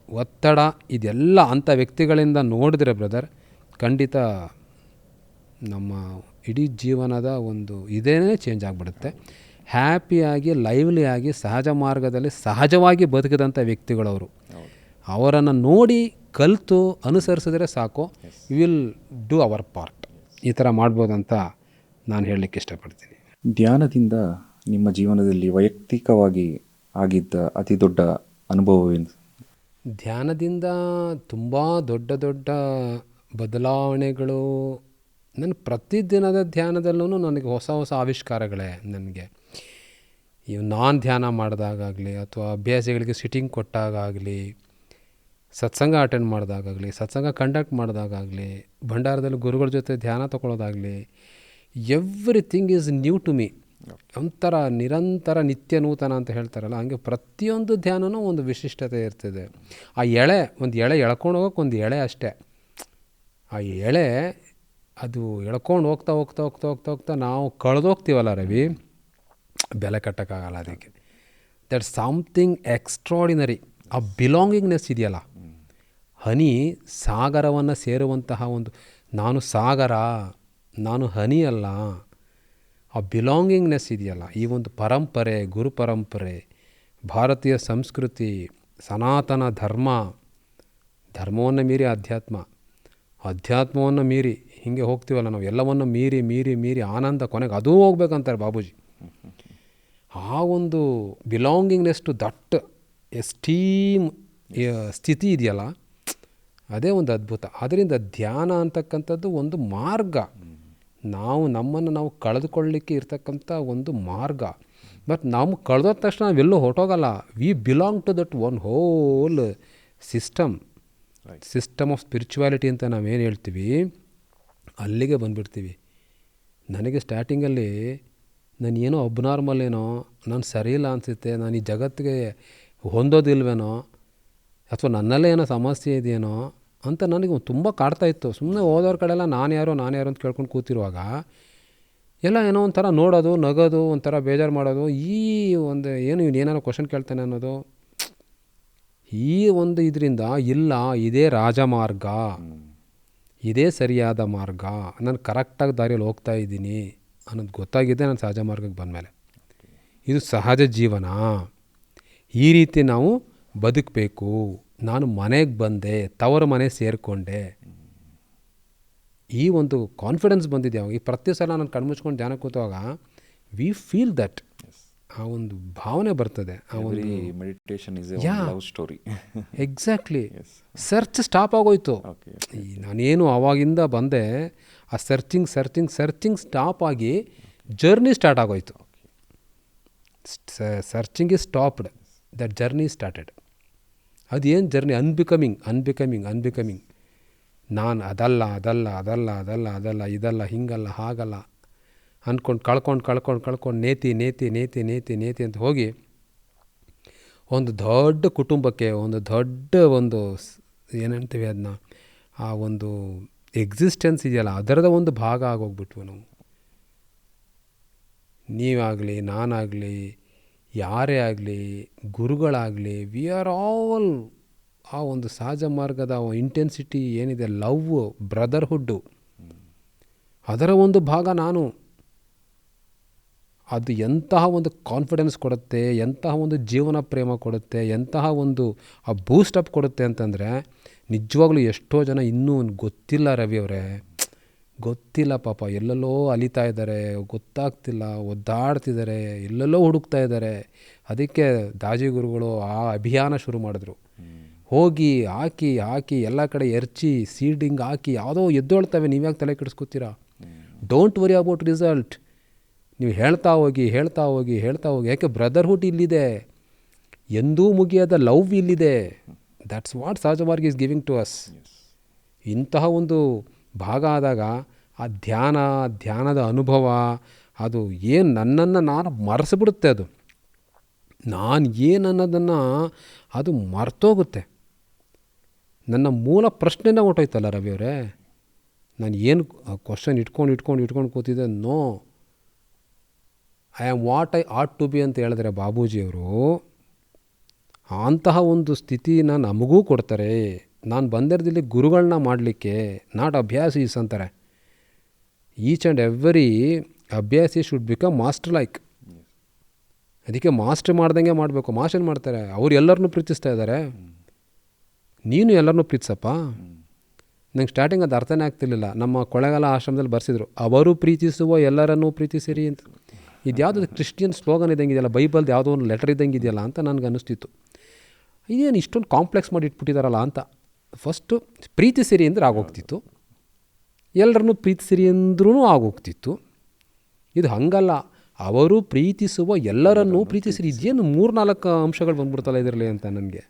ಒತ್ತಡ ಇದೆಲ್ಲ ಅಂಥ ವ್ಯಕ್ತಿಗಳಿಂದ ನೋಡಿದ್ರೆ ಬ್ರದರ್ ಖಂಡಿತ ನಮ್ಮ ಇಡೀ ಜೀವನದ ಒಂದು ಇದೇನೇ ಚೇಂಜ್ ಆಗಿಬಿಡುತ್ತೆ. ಹ್ಯಾಪಿಯಾಗಿ ಲೈವ್ಲಿಯಾಗಿ ಸಹಜ ಮಾರ್ಗದಲ್ಲಿ ಸಹಜವಾಗಿ ಬದುಕಿದಂಥ ವ್ಯಕ್ತಿಗಳವರು. ಅವರನ್ನು ನೋಡಿ ಕಲಿತು ಅನುಸರಿಸಿದ್ರೆ ಸಾಕು, ವಿಲ್ ಡೂ ಅವರ್ ಪಾರ್ಟ್. ಈ ಥರ ಮಾಡ್ಬೋದಂತ ನಾನು ಹೇಳಲಿಕ್ಕೆ ಇಷ್ಟಪಡ್ತೀನಿ. ಧ್ಯಾನದಿಂದ ನಿಮ್ಮ ಜೀವನದಲ್ಲಿ ವೈಯಕ್ತಿಕವಾಗಿ ಆಗಿದ್ದ ಅತಿ ದೊಡ್ಡ ಅನುಭವವೇನು? ಧ್ಯಾನದಿಂದ ತುಂಬ ದೊಡ್ಡ ದೊಡ್ಡ ಬದಲಾವಣೆಗಳು. ನನ್ನ ಪ್ರತಿದಿನದ ಧ್ಯಾನದಲ್ಲೂ ನನಗೆ ಹೊಸ ಹೊಸ ಆವಿಷ್ಕಾರಗಳೇ. ನನಗೆ ನಾನು ಧ್ಯಾನ ಮಾಡಿದಾಗಲಿ ಅಥವಾ ಅಭ್ಯಾಸಿಗಳಿಗೆ ಸಿಟ್ಟಿಂಗ್ ಕೊಟ್ಟಾಗಲಿ, ಸತ್ಸಂಗ ಅಟೆಂಡ್ ಮಾಡಿದಾಗಲಿ, ಸತ್ಸಂಗ ಕಂಡಕ್ಟ್ ಮಾಡಿದಾಗಲಿ, ಭಂಡಾರದಲ್ಲಿ ಗುರುಗಳ ಜೊತೆ ಧ್ಯಾನ ತೊಗೊಳೋದಾಗಲಿ, everything is new to me. ಒಂಥರ ನಿರಂತರ ನಿತ್ಯ ನೂತನ ಅಂತ ಹೇಳ್ತಾರಲ್ಲ, ಹಂಗೆ ಪ್ರತಿಯೊಂದು ಧ್ಯಾನವೂ ಒಂದು ವಿಶಿಷ್ಟತೆ ಇರ್ತದೆ. ಆ ಒಂದು ಎಳೆ ಎಳ್ಕೊಂಡು ಹೋಗೋಕೆ ಒಂದು ಎಳೆ ಅಷ್ಟೇ. ಆ ಎಳೆ ಅದು ಎಳ್ಕೊಂಡು ಹೋಗ್ತಾ ಹೋಗ್ತಾ ಹೋಗ್ತಾ ಹೋಗ್ತಾ ಹೋಗ್ತಾ ನಾವು ಕಳೆದೋಗ್ತೀವಲ್ಲ ರವಿ, ಬೆಲೆ ಕಟ್ಟೋಕ್ಕಾಗಲ್ಲ ಅದಕ್ಕೆ. That something extraordinary. ಆ ಬಿಲಾಂಗಿಂಗ್ನೆಸ್ ಇದೆಯಲ್ಲ, ಹನಿ ಸಾಗರವನ್ನು ಸೇರುವಂತಹ ಒಂದು, ನಾನು ಸಾಗರ, ನಾನು ಹನಿ ಅಲ್ಲ, ಆ ಬಿಲಾಂಗಿಂಗ್ನೆಸ್ ಇದೆಯಲ್ಲ, ಈ ಒಂದು ಪರಂಪರೆ, ಗುರು ಪರಂಪರೆ, ಭಾರತೀಯ ಸಂಸ್ಕೃತಿ, ಸನಾತನ ಧರ್ಮವನ್ನು ಮೀರಿ ಅಧ್ಯಾತ್ಮವನ್ನು ಮೀರಿ ಹೀಗೆ ಹೋಗ್ತೀವಲ್ಲ ನಾವು. ಎಲ್ಲವನ್ನು ಮೀರಿ ಮೀರಿ ಮೀರಿ ಆನಂದ ಕೊನೆಗೆ ಅದೂ ಹೋಗ್ಬೇಕಂತಾರೆ ಬಾಬೂಜಿ. ಆ ಒಂದು ಬಿಲಾಂಗಿಂಗ್ನೆಸ್ ಟು ದಟ್ ಎಸ್ಟೀಮ್ ಸ್ಥಿತಿ ಇದೆಯಲ್ಲ, ಅದೇ ಒಂದು ಅದ್ಭುತ. ಅದರಿಂದ ಧ್ಯಾನ ಅಂತಕ್ಕಂಥದ್ದು ಒಂದು ಮಾರ್ಗ. ನಮ್ಮನ್ನು ನಾವು ಕಳೆದುಕೊಳ್ಳಲಿಕ್ಕೆ ಇರ್ತಕ್ಕಂಥ ಒಂದು ಮಾರ್ಗ. ಬಟ್ ನಾವು ಕಳೆದೋದ ತಕ್ಷಣ ನಾವೆಲ್ಲೂ ಹೊರಟೋಗಲ್ಲ. We belong to that one whole system of spirituality ಅಂತ ನಾವೇನು ಹೇಳ್ತೀವಿ, ಅಲ್ಲಿಗೆ ಬಂದುಬಿಡ್ತೀವಿ. ನನಗೆ ಸ್ಟಾರ್ಟಿಂಗಲ್ಲಿ ನಾನು ಏನೋ ಅಬ್ನಾರ್ಮಲ್ ಏನೋ, ನಾನು ಸರಿಯಿಲ್ಲ ಅನಿಸುತ್ತೆ, ನಾನು ಈ ಜಗತ್ತಿಗೆ ಹೊಂದೋದಿಲ್ವೇನೋ, ಅಥವಾ ನನ್ನಲ್ಲೇ ಏನೋ ಸಮಸ್ಯೆ ಇದೆಯೇನೋ ಅಂತ ನನಗೆ ತುಂಬ ಕಾಡ್ತಾಯಿತ್ತು. ಸುಮ್ಮನೆ ಹೋದವ್ರ ಕಡೆಲ್ಲ ನಾನು ಯಾರೋ ಅಂತ ಕೇಳ್ಕೊಂಡು ಕೂತಿರುವಾಗ ಎಲ್ಲ ಏನೋ ಒಂಥರ ನೋಡೋದು, ನಗೋದು, ಒಂಥರ ಬೇಜಾರು ಮಾಡೋದು, ಈ ಒಂದು ಏನಾರು ಕ್ವಶನ್ ಕೇಳ್ತಾನೆ ಅನ್ನೋದು, ಈ ಒಂದು ಇದರಿಂದ ಇಲ್ಲ, ಇದೇ ರಾಜಮಾರ್ಗ, ಇದೇ ಸರಿಯಾದ ಮಾರ್ಗ, ನಾನು ಕರೆಕ್ಟಾಗಿ ದಾರಿಯಲ್ಲಿ ಹೋಗ್ತಾ ಇದ್ದೀನಿ ಅನ್ನೋದು ಗೊತ್ತಾಗಿದೆ ನಾನು ಸಹಜ ಮಾರ್ಗಕ್ಕೆ ಬಂದಮೇಲೆ. ಇದು ಸಹಜ ಜೀವನ, ಈ ರೀತಿ ನಾವು ಬದುಕಬೇಕು. ನಾನು ಮನೆಗೆ ಬಂದೆ, ತವರ ಮನೆ ಸೇರಿಕೊಂಡೆ, ಈ ಒಂದು ಕಾನ್ಫಿಡೆನ್ಸ್ ಬಂದಿದೆ ಅವಾಗ. ಈ ಪ್ರತಿ ಸಲ ನಾನು ಕಣ್ಮುಚ್ಕೊಂಡು ಧ್ಯಾನ ಕೂತುವಾಗ ವಿ ಫೀಲ್ ದಟ್, ಆ ಒಂದು ಭಾವನೆ ಬರ್ತದೆ. ಆ ಒಂದು meditation is A love story. Exactly. Search stop ಆಗೋಯ್ತು. ನಾನೇನು ಆವಾಗಿಂದ ಬಂದೆ, ಆ ಸರ್ಚಿಂಗ್ ಸ್ಟಾಪ್ ಆಗಿ ಜರ್ನಿ ಸ್ಟಾರ್ಟ್ ಆಗೋಯ್ತು. Searching is stopped, that journey started. ಅದೇನು ಜರ್ನಿ? ಅನ್ಬಿಕಮಿಂಗ್. ನಾನು ಅದಲ್ಲ, ಇದಲ್ಲ, ಹಿಂಗಲ್ಲ, ಹಾಗಲ್ಲ ಅಂದ್ಕೊಂಡು ಕಳ್ಕೊಂಡು ನೇತಿ ಅಂತ ಹೋಗಿ ಒಂದು ದೊಡ್ಡ ಕುಟುಂಬಕ್ಕೆ, ಒಂದು ದೊಡ್ಡ ಒಂದು ಏನಂತೀವಿ ಅದನ್ನ, ಆ ಒಂದು ಎಕ್ಸಿಸ್ಟೆನ್ಸ್ ಇದೆಯಲ್ಲ, ಅದರದ ಒಂದು ಭಾಗ ಆಗೋಗ್ಬಿಟ್ವು ನಾವು. ನೀವಾಗಲಿ, ನಾನಾಗಲಿ, ಯಾರೇ ಆಗಲಿ, ಗುರುಗಳಾಗಲಿ, ವಿ ಆರ್ ಆಲ್ ಆ ಒಂದು ಸಹಜ ಮಾರ್ಗದ ಇಂಟೆನ್ಸಿಟಿ ಏನಿದೆ, ಲವ್, ಬ್ರದರ್ಹುಡ್ಡು, ಅದರ ಒಂದು ಭಾಗ ನಾನು. ಅದು ಎಂತಹ ಒಂದು ಕಾನ್ಫಿಡೆನ್ಸ್ ಕೊಡುತ್ತೆ, ಎಂತಹ ಒಂದು ಜೀವನ ಪ್ರೇಮ ಕೊಡುತ್ತೆ, ಎಂತಹ ಒಂದು ಆ ಬೂಸ್ಟಪ್ ಕೊಡುತ್ತೆ ಅಂತಂದರೆ, ನಿಜವಾಗ್ಲೂ ಎಷ್ಟೋ ಜನ ಇನ್ನೂ ಗೊತ್ತಿಲ್ಲ ರವಿ ಅವರೇ, ಗೊತ್ತಿಲ್ಲ ಪಾಪ. ಎಲ್ಲೆಲ್ಲೋ ಅಲಿತಾ ಇದ್ದಾರೆ, ಗೊತ್ತಾಗ್ತಿಲ್ಲ, ಒದ್ದಾಡ್ತಿದ್ದಾರೆ, ಎಲ್ಲೆಲ್ಲೋ ಹುಡುಕ್ತಾ ಇದ್ದಾರೆ. ಅದಕ್ಕೆ ದಾಜಿ ಗುರುಗಳು ಆ ಅಭಿಯಾನ ಶುರು ಮಾಡಿದ್ರು. ಹೋಗಿ ಹಾಕಿ ಎಲ್ಲ ಕಡೆ ಎರ್ಚಿ ಸೀಡಿಂಗ್ ಹಾಕಿ ಯಾವುದೋ ಎದ್ದೊಳ್ತವೆ, ನೀವ್ಯಾಕೆ ತಲೆ ಕೆಡಿಸ್ಕೊತೀರಾ? Don't worry about result. ನೀವು ಹೇಳ್ತಾ ಹೋಗಿ. ಯಾಕೆ ಬ್ರದರ್ಹುಡ್ ಇಲ್ಲಿದೆ, ಎಂದೂ ಮುಗಿಯದ ಲವ್ ಇಲ್ಲಿದೆ. ದಟ್ಸ್ ವಾಟ್ ಸಹಜ ಮಾರ್ಗ ಈಸ್ ಗಿವಿಂಗ್ ಟು ಅಸ್. ಇಂತಹ ಒಂದು ಭಾಗ ಆದಾಗ ಆ ಧ್ಯಾನದ ಅನುಭವ, ಅದು ಏನು ನನ್ನನ್ನು ನಾನು ಮರೆಸಿಬಿಡುತ್ತೆ. ಅದು ನಾನು ಏನನ್ನೋದನ್ನು ಅದು ಮರ್ತೋಗುತ್ತೆ. ನನ್ನ ಮೂಲ ಪ್ರಶ್ನೆನೇ ಹೊಟ್ಟೋಯ್ತಲ್ಲ ರವಿಯವರೇ. ನಾನು ಏನು ಕ್ವಶನ್ ಇಟ್ಕೊಂಡು ಕೂತಿದ್ದೆ, no, I am what I ought to be ಅಂತ ಹೇಳಿದ್ರೆ ಬಾಬೂಜಿಯವರು, ಅಂತಹ ಒಂದು ಸ್ಥಿತಿನ ನಮಗೂ ಕೊಡ್ತಾರೆ. ನಾನು ಬಂದಿರೋದಿಲ್ಲಿ ಗುರುಗಳನ್ನ ಮಾಡಲಿಕ್ಕೆ, ನಾಟ್ ಅಭ್ಯಾಸೀಸ್ ಅಂತಾರೆ. ಈಚ್ ಆ್ಯಂಡ್ ಎವ್ರಿ ಅಭ್ಯಾಸಿ ಶುಡ್ ಬಿಕಮ್ ಮಾಸ್ಟರ್ ಲೈಕ್. ಅದಕ್ಕೆ ಮಾಸ್ಟರ್ ಮಾಡ್ದಂಗೆ ಮಾಡಬೇಕು. ಮಾಸ್ಟರ್ ಮಾಡ್ತಾರೆ, ಅವ್ರು ಎಲ್ಲರನ್ನೂ ಪ್ರೀತಿಸ್ತಾ ಇದ್ದಾರೆ, ನೀನು ಎಲ್ಲರನ್ನೂ ಪ್ರೀತಿಸಪ್ಪ. ನಂಗೆ ಸ್ಟಾರ್ಟಿಂಗ್ ಅದು ಅರ್ಥನೇ ಆಗ್ತಿರ್ಲಿಲ್ಲ. ನಮ್ಮ ಕೊಳ್ಳೇಗಾಲ ಆಶ್ರಮದಲ್ಲಿ ಬರ್ಸಿದ್ರು, ಅವರು ಪ್ರೀತಿಸುವ ಎಲ್ಲರನ್ನೂ ಪ್ರೀತಿಸಿರಿ ಅಂತ. ಇದು ಯಾವುದೋ ಕ್ರಿಶ್ಚಿಯನ್ ಸ್ಲೋಗನ್ ಇದ್ದಂಗೆ ಇದೆಯಲ್ಲ, ಬೈಬಲ್ದು ಯಾವುದೋ ಒಂದು ಲೆಟರ್ ಇದ್ದಂಗೆ ಇದೆಯಲ್ಲ ಅಂತ ನನಗೆ ಅನ್ನಿಸ್ತಿತ್ತು. ಇದೇನು ಇಷ್ಟೊಂದು ಕಾಂಪ್ಲೆಕ್ಸ್ ಮಾಡಿ ಇಟ್ಬಿಟ್ಟಿದಾರಲ್ಲ ಅಂತ. ಫಸ್ಟು ಪ್ರೀತಿಸಿರಿ ಅಂದರೆ ಆಗೋಗ್ತಿತ್ತು, ಎಲ್ಲರನ್ನೂ ಪ್ರೀತಿಸಿರಿ ಅಂದ್ರೂ ಆಗೋಗ್ತಿತ್ತು. ಇದು ಹಂಗಲ್ಲ, ಅವರು ಪ್ರೀತಿಸುವ ಎಲ್ಲರನ್ನೂ ಪ್ರೀತಿಸಿರಿ. ಇದೇನು 3-4 ಅಂಶಗಳು ಬಂದ್ಬಿಡ್ತಲ್ಲ ಇದರಲ್ಲಿ ಅಂತ ನನಗೆ.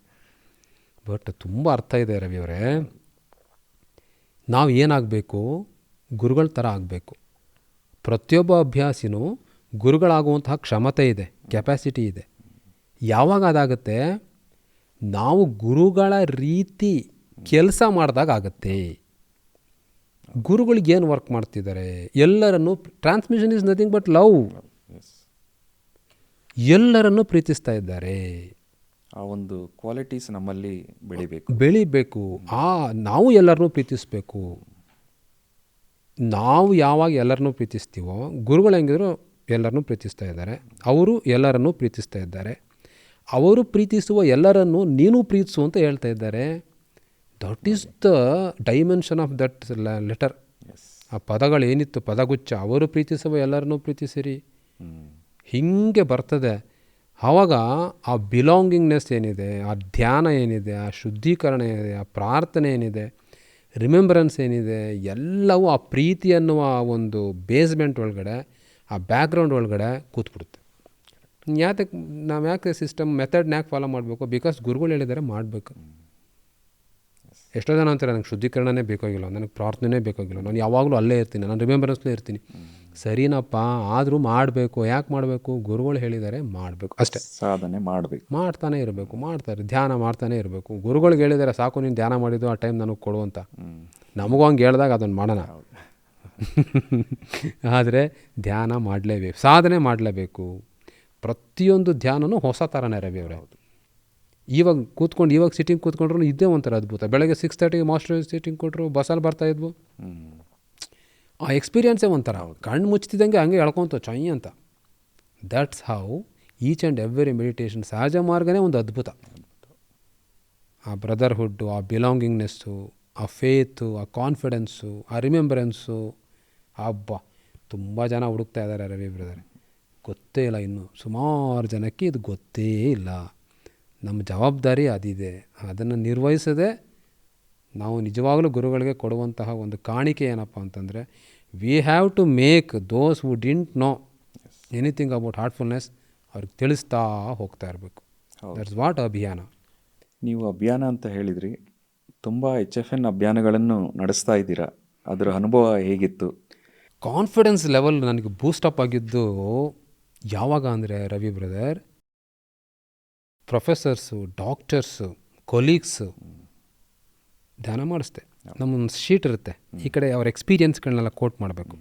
ಬಟ್ ತುಂಬ ಅರ್ಥ ಇದೆ ರವಿಯವರೇ. ನಾವು ಏನಾಗಬೇಕು, ಗುರುಗಳ ಥರ ಆಗಬೇಕು. ಪ್ರತಿಯೊಬ್ಬ ಅಭ್ಯಾಸಿನೂ ಗುರುಗಳಾಗುವಂತಹ ಕ್ಷಮತೆ ಇದೆ, ಕೆಪಾಸಿಟಿ ಇದೆ. ಯಾವಾಗ ಅದಾಗುತ್ತೆ, ನಾವು ಗುರುಗಳ ರೀತಿ ಕೆಲಸ ಮಾಡಿದಾಗ ಆಗುತ್ತೆ. ಗುರುಗಳಿಗೆ ಏನು ವರ್ಕ್ ಮಾಡ್ತಿದ್ದಾರೆ, ಎಲ್ಲರನ್ನು transmission is nothing but love. ಎಲ್ಲರನ್ನೂ ಪ್ರೀತಿಸ್ತಾ ಇದ್ದಾರೆ. ಆ ಒಂದು ಕ್ವಾಲಿಟೀಸ್ ನಮ್ಮಲ್ಲಿ ಬೆಳಿಬೇಕು. ನಾವು ಎಲ್ಲರನ್ನೂ ಪ್ರೀತಿಸಬೇಕು. ನಾವು ಯಾವಾಗ ಎಲ್ಲರನ್ನೂ ಪ್ರೀತಿಸ್ತೀವೋ, ಗುರುಗಳು ಹೆಂಗಿದ್ರು ಎಲ್ಲರನ್ನೂ ಪ್ರೀತಿಸ್ತಾ ಇದ್ದಾರೆ, ಅವರು ಎಲ್ಲರನ್ನೂ ಪ್ರೀತಿಸ್ತಾ ಇದ್ದಾರೆ. ಅವರು ಪ್ರೀತಿಸುವ ಎಲ್ಲರನ್ನೂ ನೀನು ಪ್ರೀತಿಸು ಅಂತ ಹೇಳ್ತಾ ಇದ್ದಾರೆ. That is the dimension of that letter. ಆ ಪದಗಳು ಏನಿತ್ತು, ಪದಗುಚ್ಛ, ಅವರು ಪ್ರೀತಿಸುವ ಎಲ್ಲರನ್ನೂ ಪ್ರೀತಿಸಿರಿ, ಹೀಗೆ ಬರ್ತದೆ. ಆವಾಗ ಆ ಬಿಲಾಂಗಿಂಗ್ನೆಸ್ ಏನಿದೆ, ಆ ಧ್ಯಾನ ಏನಿದೆ, ಆ ಶುದ್ಧೀಕರಣ ಏನಿದೆ, ಆ ಪ್ರಾರ್ಥನೆ ಏನಿದೆ, ರಿಮೆಂಬರೆನ್ಸ್ ಏನಿದೆ, ಎಲ್ಲವೂ ಆ ಪ್ರೀತಿ ಅನ್ನುವ ಒಂದು ಬೇಸ್ಮೆಂಟ್ ಒಳಗಡೆ, ಆ ಬ್ಯಾಕ್ಗ್ರೌಂಡ್ ಒಳಗಡೆ ಕೂತ್ಬಿಡುತ್ತೆ. ನಾವು ಯಾಕೆ ಸಿಸ್ಟಮ್ ಮೆಥಡ್ನ ಯಾಕೆ ಫಾಲೋ ಮಾಡಬೇಕು? ಬಿಕಾಸ್ ಗುರುಗಳು ಹೇಳಿದ್ದಾರೆ ಮಾಡಬೇಕು. ಎಷ್ಟೋ ಜನ ಅಂತಾರೆ, ನನಗೆ ಶುದ್ಧೀಕರಣನೇ ಬೇಕಾಗಿಲ್ಲ, ನನಗೆ ಪ್ರಾರ್ಥನೆ ಬೇಕಾಗಿಲ್ಲ, ನಾನು ಯಾವಾಗಲೂ ಅಲ್ಲೇ ಇರ್ತೀನಿ, ನಾನು ರಿಮೆಂಬರೆನ್ಸ್ಲೇ ಇರ್ತೀನಿ. ಸರಿನಪ್ಪ, ಆದರೂ ಮಾಡಬೇಕು. ಯಾಕೆ ಮಾಡಬೇಕು? ಗುರುಗಳು ಹೇಳಿದ್ದಾರೆ ಮಾಡಬೇಕು ಅಷ್ಟೇ. ಸಾಧನೆ ಮಾಡಬೇಕು, ಮಾಡ್ತಾನೆ ಇರಬೇಕು, ಮಾಡ್ತಾರೆ, ಧ್ಯಾನ ಮಾಡ್ತಾನೆ ಇರಬೇಕು. ಗುರುಗಳಿಗೆ ಹೇಳಿದ್ದಾರೆ ಸಾಕು ನೀನು ಧ್ಯಾನ ಮಾಡಿದ್ದು ಆ ಟೈಮ್ ನನಗೆ ಕೊಡುವಂತ. ನಮಗೂ ಹಂಗೆ ಹೇಳಿದಾಗ ಅದನ್ನು ಮಾಡೋಣ. ಆದರೆ ಧ್ಯಾನ ಮಾಡಲೇಬೇಕು, ಸಾಧನೆ ಮಾಡಲೇಬೇಕು. ಪ್ರತಿಯೊಂದು ಧ್ಯಾನನೂ ಹೊಸ ಥರನೇ ರವಿ ಅವರೇ. ಇವಾಗ ಸಿಟ್ಟಿಂಗ್ ಕೂತ್ಕೊಂಡ್ರು ಇದೇ ಒಂಥರ ಅದ್ಭುತ. ಬೆಳಗ್ಗೆ 6:30 ಮಾಸ್ಟರ್ ಸಿಟ್ಟಿಂಗ್ ಕೊಟ್ಟರು, ಬಸ್ಸಲ್ಲಿ ಬರ್ತಾಯಿದ್ವು. ಆ ಎಕ್ಸ್ಪೀರಿಯನ್ಸೇ ಒಂಥರ, ಕಣ್ಣು ಮುಚ್ತಿದ್ದಂಗೆ ಹಂಗೆ ಎಳ್ಕೊತ ಚೈ ಅಂತ. That's how each and every meditation. ಸಹಜ ಮಾರ್ಗನೇ ಒಂದು ಅದ್ಭುತ. ಆ ಬ್ರದರ್ಹುಡ್ಡು, ಆ ಬಿಲಾಂಗಿಂಗ್ನೆಸ್ಸು, ಆ ಫೇತು, ಆ ಕಾನ್ಫಿಡೆನ್ಸು, ಆ ರಿಮೆಂಬರೆನ್ಸು, ತುಂಬ ಜನ ಹುಡುಕ್ತಾ ಇದ್ದಾರೆ ರವಿ ಬ್ರದರ್. ಗೊತ್ತೇ ಇಲ್ಲ, ಇನ್ನೂ ಸುಮಾರು ಜನಕ್ಕೆ ಇದು ಗೊತ್ತೇ ಇಲ್ಲ. ನಮ್ಮ ಜವಾಬ್ದಾರಿ ಅದಿದೆ. ಅದನ್ನು ನಿರ್ವಹಿಸದೆ ನಾವು ನಿಜವಾಗಲೂ ಗುರುಗಳಿಗೆ ಕೊಡುವಂತಹ ಒಂದು ಕಾಣಿಕೆ ಏನಪ್ಪ ಅಂತಂದರೆ, we have to make those who didn't know anything about heartfulness ಅವ್ರಿಗೆ ತಿಳಿಸ್ತಾ ಹೋಗ್ತಾ ಇರಬೇಕು. ದಟ್ಸ್ ವಾಟ್ ಅಭಿಯಾನ. ನೀವು ಅಭಿಯಾನ ಅಂತ ಹೇಳಿದ್ರಿ, ತುಂಬ HFN ಅಭಿಯಾನಗಳನ್ನು ನಡೆಸ್ತಾ ಇದ್ದೀರಾ. ಅದರ ಅನುಭವ ಹೇಗಿತ್ತು? ಕಾನ್ಫಿಡೆನ್ಸ್ ಲೆವೆಲ್ ನನಗೆ ಬೂಸ್ಟಪ್ ಆಗಿದ್ದು ಯಾವಾಗ ಅಂದರೆ Ravi brother, professors, doctors, colleagues ಧ್ಯಾನ ಮಾಡಿಸ್ದೆ. ನಮ್ಮೊಂದು ಶೀಟ್ ಇರುತ್ತೆ, ಈ ಕಡೆ ಅವ್ರ ಎಕ್ಸ್ಪೀರಿಯನ್ಸ್ಗಳನ್ನೆಲ್ಲ ಕೋಟ್ ಮಾಡಬೇಕು.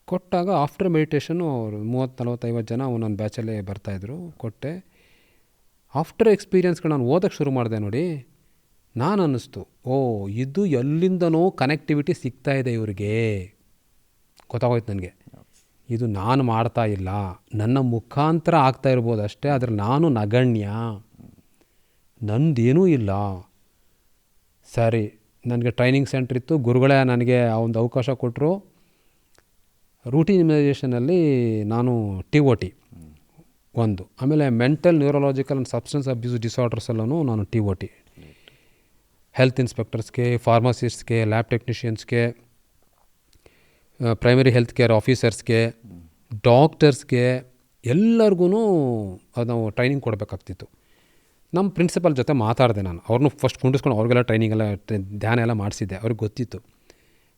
ಕೊಟ್ಟಾಗ ಆಫ್ಟರ್ ಮೆಡಿಟೇಷನ್ನು ಅವರು 30-40-50 ಜನ ಒಂದೊಂದು ಬ್ಯಾಚಲ್ಲೇ ಬರ್ತಾಯಿದ್ರು. ಕೊಟ್ಟೆ. ಆಫ್ಟರ್ ಎಕ್ಸ್ಪೀರಿಯನ್ಸ್ಗಳು ನಾನು ಓದೋಕ್ಕೆ ಶುರು ಮಾಡಿದೆ ನೋಡಿ, ನಾನು ಅನ್ನಿಸ್ತು, ಇದು ಎಲ್ಲಿಂದನೋ ಕನೆಕ್ಟಿವಿಟಿ ಸಿಗ್ತಾ ಇದೆ ಇವರಿಗೆ. ಗೊತ್ತಾಗೋಯ್ತು ನನಗೆ, ಇದು ನಾನು ಮಾಡ್ತಾ ಇಲ್ಲ, ನನ್ನ ಮುಖಾಂತರ ಆಗ್ತಾ ಇರ್ಬೋದು ಅಷ್ಟೇ, ಆದರೆ ನಾನು ನಗಣ್ಯ, ನಂದೇನೂ ಇಲ್ಲ. ಸರಿ, ನನಗೆ ಟ್ರೈನಿಂಗ್ ಸೆಂಟ್ರ್ ಇತ್ತು, ಗುರುಗಳೇ ನನಗೆ ಆ ಒಂದು ಅವಕಾಶ ಕೊಟ್ಟರು. ರೂಟೀನ್ ಇಮ್ಯುನೈಸೇಷನಲ್ಲಿ ನಾನು TOT ಒಂದು, ಆಮೇಲೆ mental neurological and substance abuse ಡಿಸಾರ್ಡರ್ಸಲ್ಲೂ ನಾನು TOT. ಹೆಲ್ತ್ ಇನ್ಸ್ಪೆಕ್ಟರ್ಸ್ಗೆ, ಫಾರ್ಮಸಿಸ್ಟ್ಸ್ಗೆ, ಲ್ಯಾಬ್ ಟೆಕ್ನಿಷಿಯನ್ಸ್ಗೆ, ಪ್ರೈಮರಿ ಹೆಲ್ತ್ ಕೇರ್ ಆಫೀಸರ್ಸ್ಗೆ, ಡಾಕ್ಟರ್ಸ್ಗೆ ಎಲ್ಲರಿಗೂ ಅದು ನಾವು ಟ್ರೈನಿಂಗ್ ಕೊಡಬೇಕಾಗ್ತಿತ್ತು. ನಮ್ಮ ಪ್ರಿನ್ಸಿಪಲ್ ಜೊತೆ ಮಾತಾಡಿದೆ ನಾನು. ಅವ್ರನ್ನೂ ಫಸ್ಟ್ ಕುಂಡಿಸ್ಕೊಂಡು ಅವ್ರಿಗೆಲ್ಲ ಟ್ರೈನಿಂಗೆಲ್ಲ ಧ್ಯಾನ ಎಲ್ಲ ಮಾಡಿಸಿದ್ದೆ. ಅವ್ರಿಗೆ ಗೊತ್ತಿತ್ತು.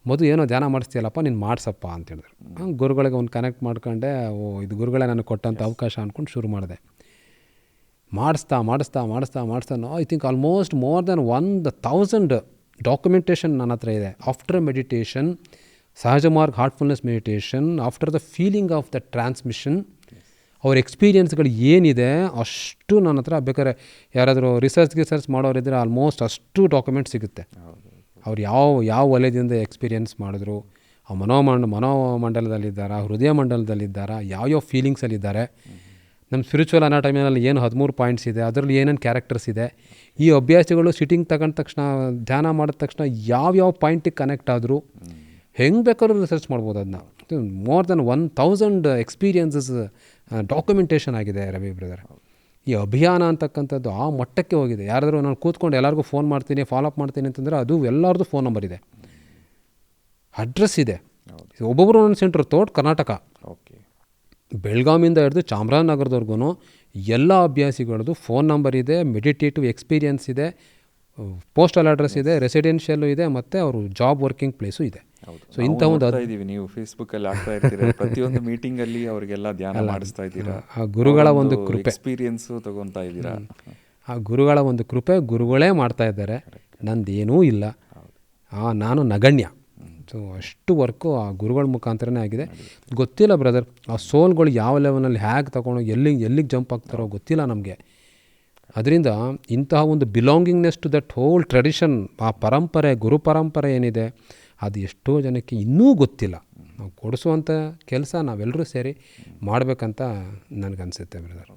ಮೊದಲು ಏನೋ ಧ್ಯಾನ ಮಾಡಿಸ್ತೀಯಲ್ಲಪ್ಪ, ನೀನು ಮಾಡಿಸಪ್ಪ ಅಂತ ಹೇಳಿದ್ರು. ಗುರುಗಳಿಗೆ ಒಂದು ಕನೆಕ್ಟ್ ಮಾಡ್ಕೊಂಡೆ. ಇದು ಗುರುಗಳೇ ನನಗೆ ಕೊಟ್ಟಂಥ ಅವಕಾಶ ಅಂದ್ಕೊಂಡು ಶುರು ಮಾಡಿದೆ. ಮಾಡಿಸ್ತಾ I think almost more than 1,000 documentation ನನ್ನ ಹತ್ರ ಇದೆ. ಆಫ್ಟರ್ ಮೆಡಿಟೇಷನ್, ಸಹಜ ಮಾರ್ಗ್ Heartfulness meditation, after the feeling of the transmission, ಅವ್ರ ಎಕ್ಸ್ಪೀರಿಯನ್ಸ್ಗಳು ಏನಿದೆ ಅಷ್ಟು ನನ್ನ ಹತ್ರ. ಬೇಕಾದ್ರೆ ಯಾರಾದರೂ ರಿಸರ್ಚ್ ಮಾಡೋರಿದ್ದರೆ ಆಲ್ಮೋಸ್ಟ್ ಅಷ್ಟು ಡಾಕ್ಯುಮೆಂಟ್ ಸಿಗುತ್ತೆ. ಅವ್ರು ಯಾವ ವಲಯದಿಂದ ಎಕ್ಸ್ಪೀರಿಯೆನ್ಸ್ ಮಾಡಿದ್ರು, ಆ ಮನೋಮಂಡಲದಲ್ಲಿದ್ದಾರಾ, ಹೃದಯ ಮಂಡಲದಲ್ಲಿದ್ದಾರಾ, ಯಾವ್ಯಾವ ಫೀಲಿಂಗ್ಸಲ್ಲಿದ್ದಾರೆ, ನಮ್ಮ ಸ್ಪಿರಿಚುವಲ್ ಅನಾಟಮಿನಲ್ಲಿ ಏನು 13 ಪಾಯಿಂಟ್ಸ್ ಇದೆ, ಅದರಲ್ಲಿ ಏನೇನು ಕ್ಯಾರೆಕ್ಟರ್ಸ್ ಇದೆ, ಈ ಅಭ್ಯಾಸಗಳು ಸಿಟ್ಟಿಂಗ್ ತಗೊಂಡ ತಕ್ಷಣ, ಧ್ಯಾನ ಮಾಡಿದ ತಕ್ಷಣ ಯಾವ್ಯಾವ ಪಾಯಿಂಟಿಗೆ ಕನೆಕ್ಟ್ ಆದರೂ ಹೆಂಗೆ ಬೇಕಾದ್ರೂ ರಿಸರ್ಚ್ ಮಾಡ್ಬೋದು. ಅದನ್ನ ಮೋರ್ ದೆನ್ 1000 ಎಕ್ಸ್ಪೀರಿಯನ್ಸಸ್ ಡಾಕ್ಯುಮೆಂಟೇಷನ್ ಆಗಿದೆ ರವಿ ಬ್ರದರ್. ಈ ಅಭಿಯಾನ ಅಂತಕ್ಕಂಥದ್ದು ಆ ಮಟ್ಟಕ್ಕೆ ಹೋಗಿದೆ. ಯಾರಾದರೂ ನಾನು ಕೂತ್ಕೊಂಡು ಎಲ್ಲರಿಗೂ ಫೋನ್ ಮಾಡ್ತೀನಿ, ಫಾಲೋಅಪ್ ಮಾಡ್ತೀನಿ ಅಂತಂದರೆ ಅದು ಎಲ್ಲರದ್ದು ಫೋನ್ ನಂಬರ್ ಇದೆ, ಅಡ್ರೆಸ್ ಇದೆ. ಒಬ್ಬೊಬ್ಬರು ಒಂದೊಂದು ಸೆಂಟ್ರ್ ತೋಟ ಕರ್ನಾಟಕ, ಓಕೆ, ಬೆಳಗಾವಿಯಿಂದ ಹಿಡಿದು ಚಾಮರಾಜನಗರದವರೆಗೂ ಎಲ್ಲ ಅಭ್ಯಾಸಿಗಳದ್ದು ಫೋನ್ ನಂಬರ್ ಇದೆ, ಮೆಡಿಟೇಟಿವ್ ಎಕ್ಸ್ಪೀರಿಯನ್ಸ್ ಇದೆ, ಪೋಸ್ಟಲ್ ಅಡ್ರೆಸ್ ಇದೆ, ರೆಸಿಡೆನ್ಷಿಯಲ್ಲು ಇದೆ, ಮತ್ತು ಅವರು ಜಾಬ್ ವರ್ಕಿಂಗ್ ಪ್ಲೇಸು ಇದೆ. ಸೊ ಇಂಥ ಒಂದು ಇದೀವಿ, ನೀವು ಫೇಸ್ಬುಕ್ಕಲ್ಲಿ ಆಗ್ತಾ ಇರ್ತೀರ, ಪ್ರತಿಯೊಂದು ಮೀಟಿಂಗಲ್ಲಿ ಅವರಿಗೆಲ್ಲ ಧ್ಯಾನ ಮಾಡಿಸ್ತಾ ಇದ್ದೀರಾ, ಆ ಗುರುಗಳ ಒಂದು ಕೃಪೆ, ಎಕ್ಸ್ಪೀರಿಯನ್ಸು ತಗೊತಾ ಇದ್ದೀರಾ. ಆ ಗುರುಗಳ ಒಂದು ಕೃಪೆ, ಗುರುಗಳೇ ಮಾಡ್ತಾ ಇದ್ದಾರೆ, ನಂದೇನೂ ಇಲ್ಲ, ನಾನು ನಗಣ್ಯ. ಸೊ ಅಷ್ಟು ವರ್ಕು ಆ ಗುರುಗಳ ಮುಖಾಂತರನೇ ಆಗಿದೆ. ಗೊತ್ತಿಲ್ಲ ಬ್ರದರ್, ಆ ಸೋಲ್ಗಳು ಯಾವ ಲೆವೆಲಲ್ಲಿ ಹೇಗೆ ತಗೊಂಡು ಎಲ್ಲಿಗೆ ಜಂಪ್ ಆಗ್ತಾರೋ ಗೊತ್ತಿಲ್ಲ ನಮಗೆ. ಅದರಿಂದ ಇಂತಹ ಒಂದು belongingness to that whole tradition, ಆ ಪರಂಪರೆ, ಗುರು ಪರಂಪರೆ ಏನಿದೆ, ಅದು ಎಷ್ಟೋ ಜನಕ್ಕೆ ಇನ್ನೂ ಗೊತ್ತಿಲ್ಲ. ನಾವು ಕೊಡಿಸುವಂಥ ಕೆಲಸ ನಾವೆಲ್ಲರೂ ಸೇರಿ ಮಾಡಬೇಕಂತ ನನಗನ್ಸುತ್ತೆ ಬ್ರದರ್.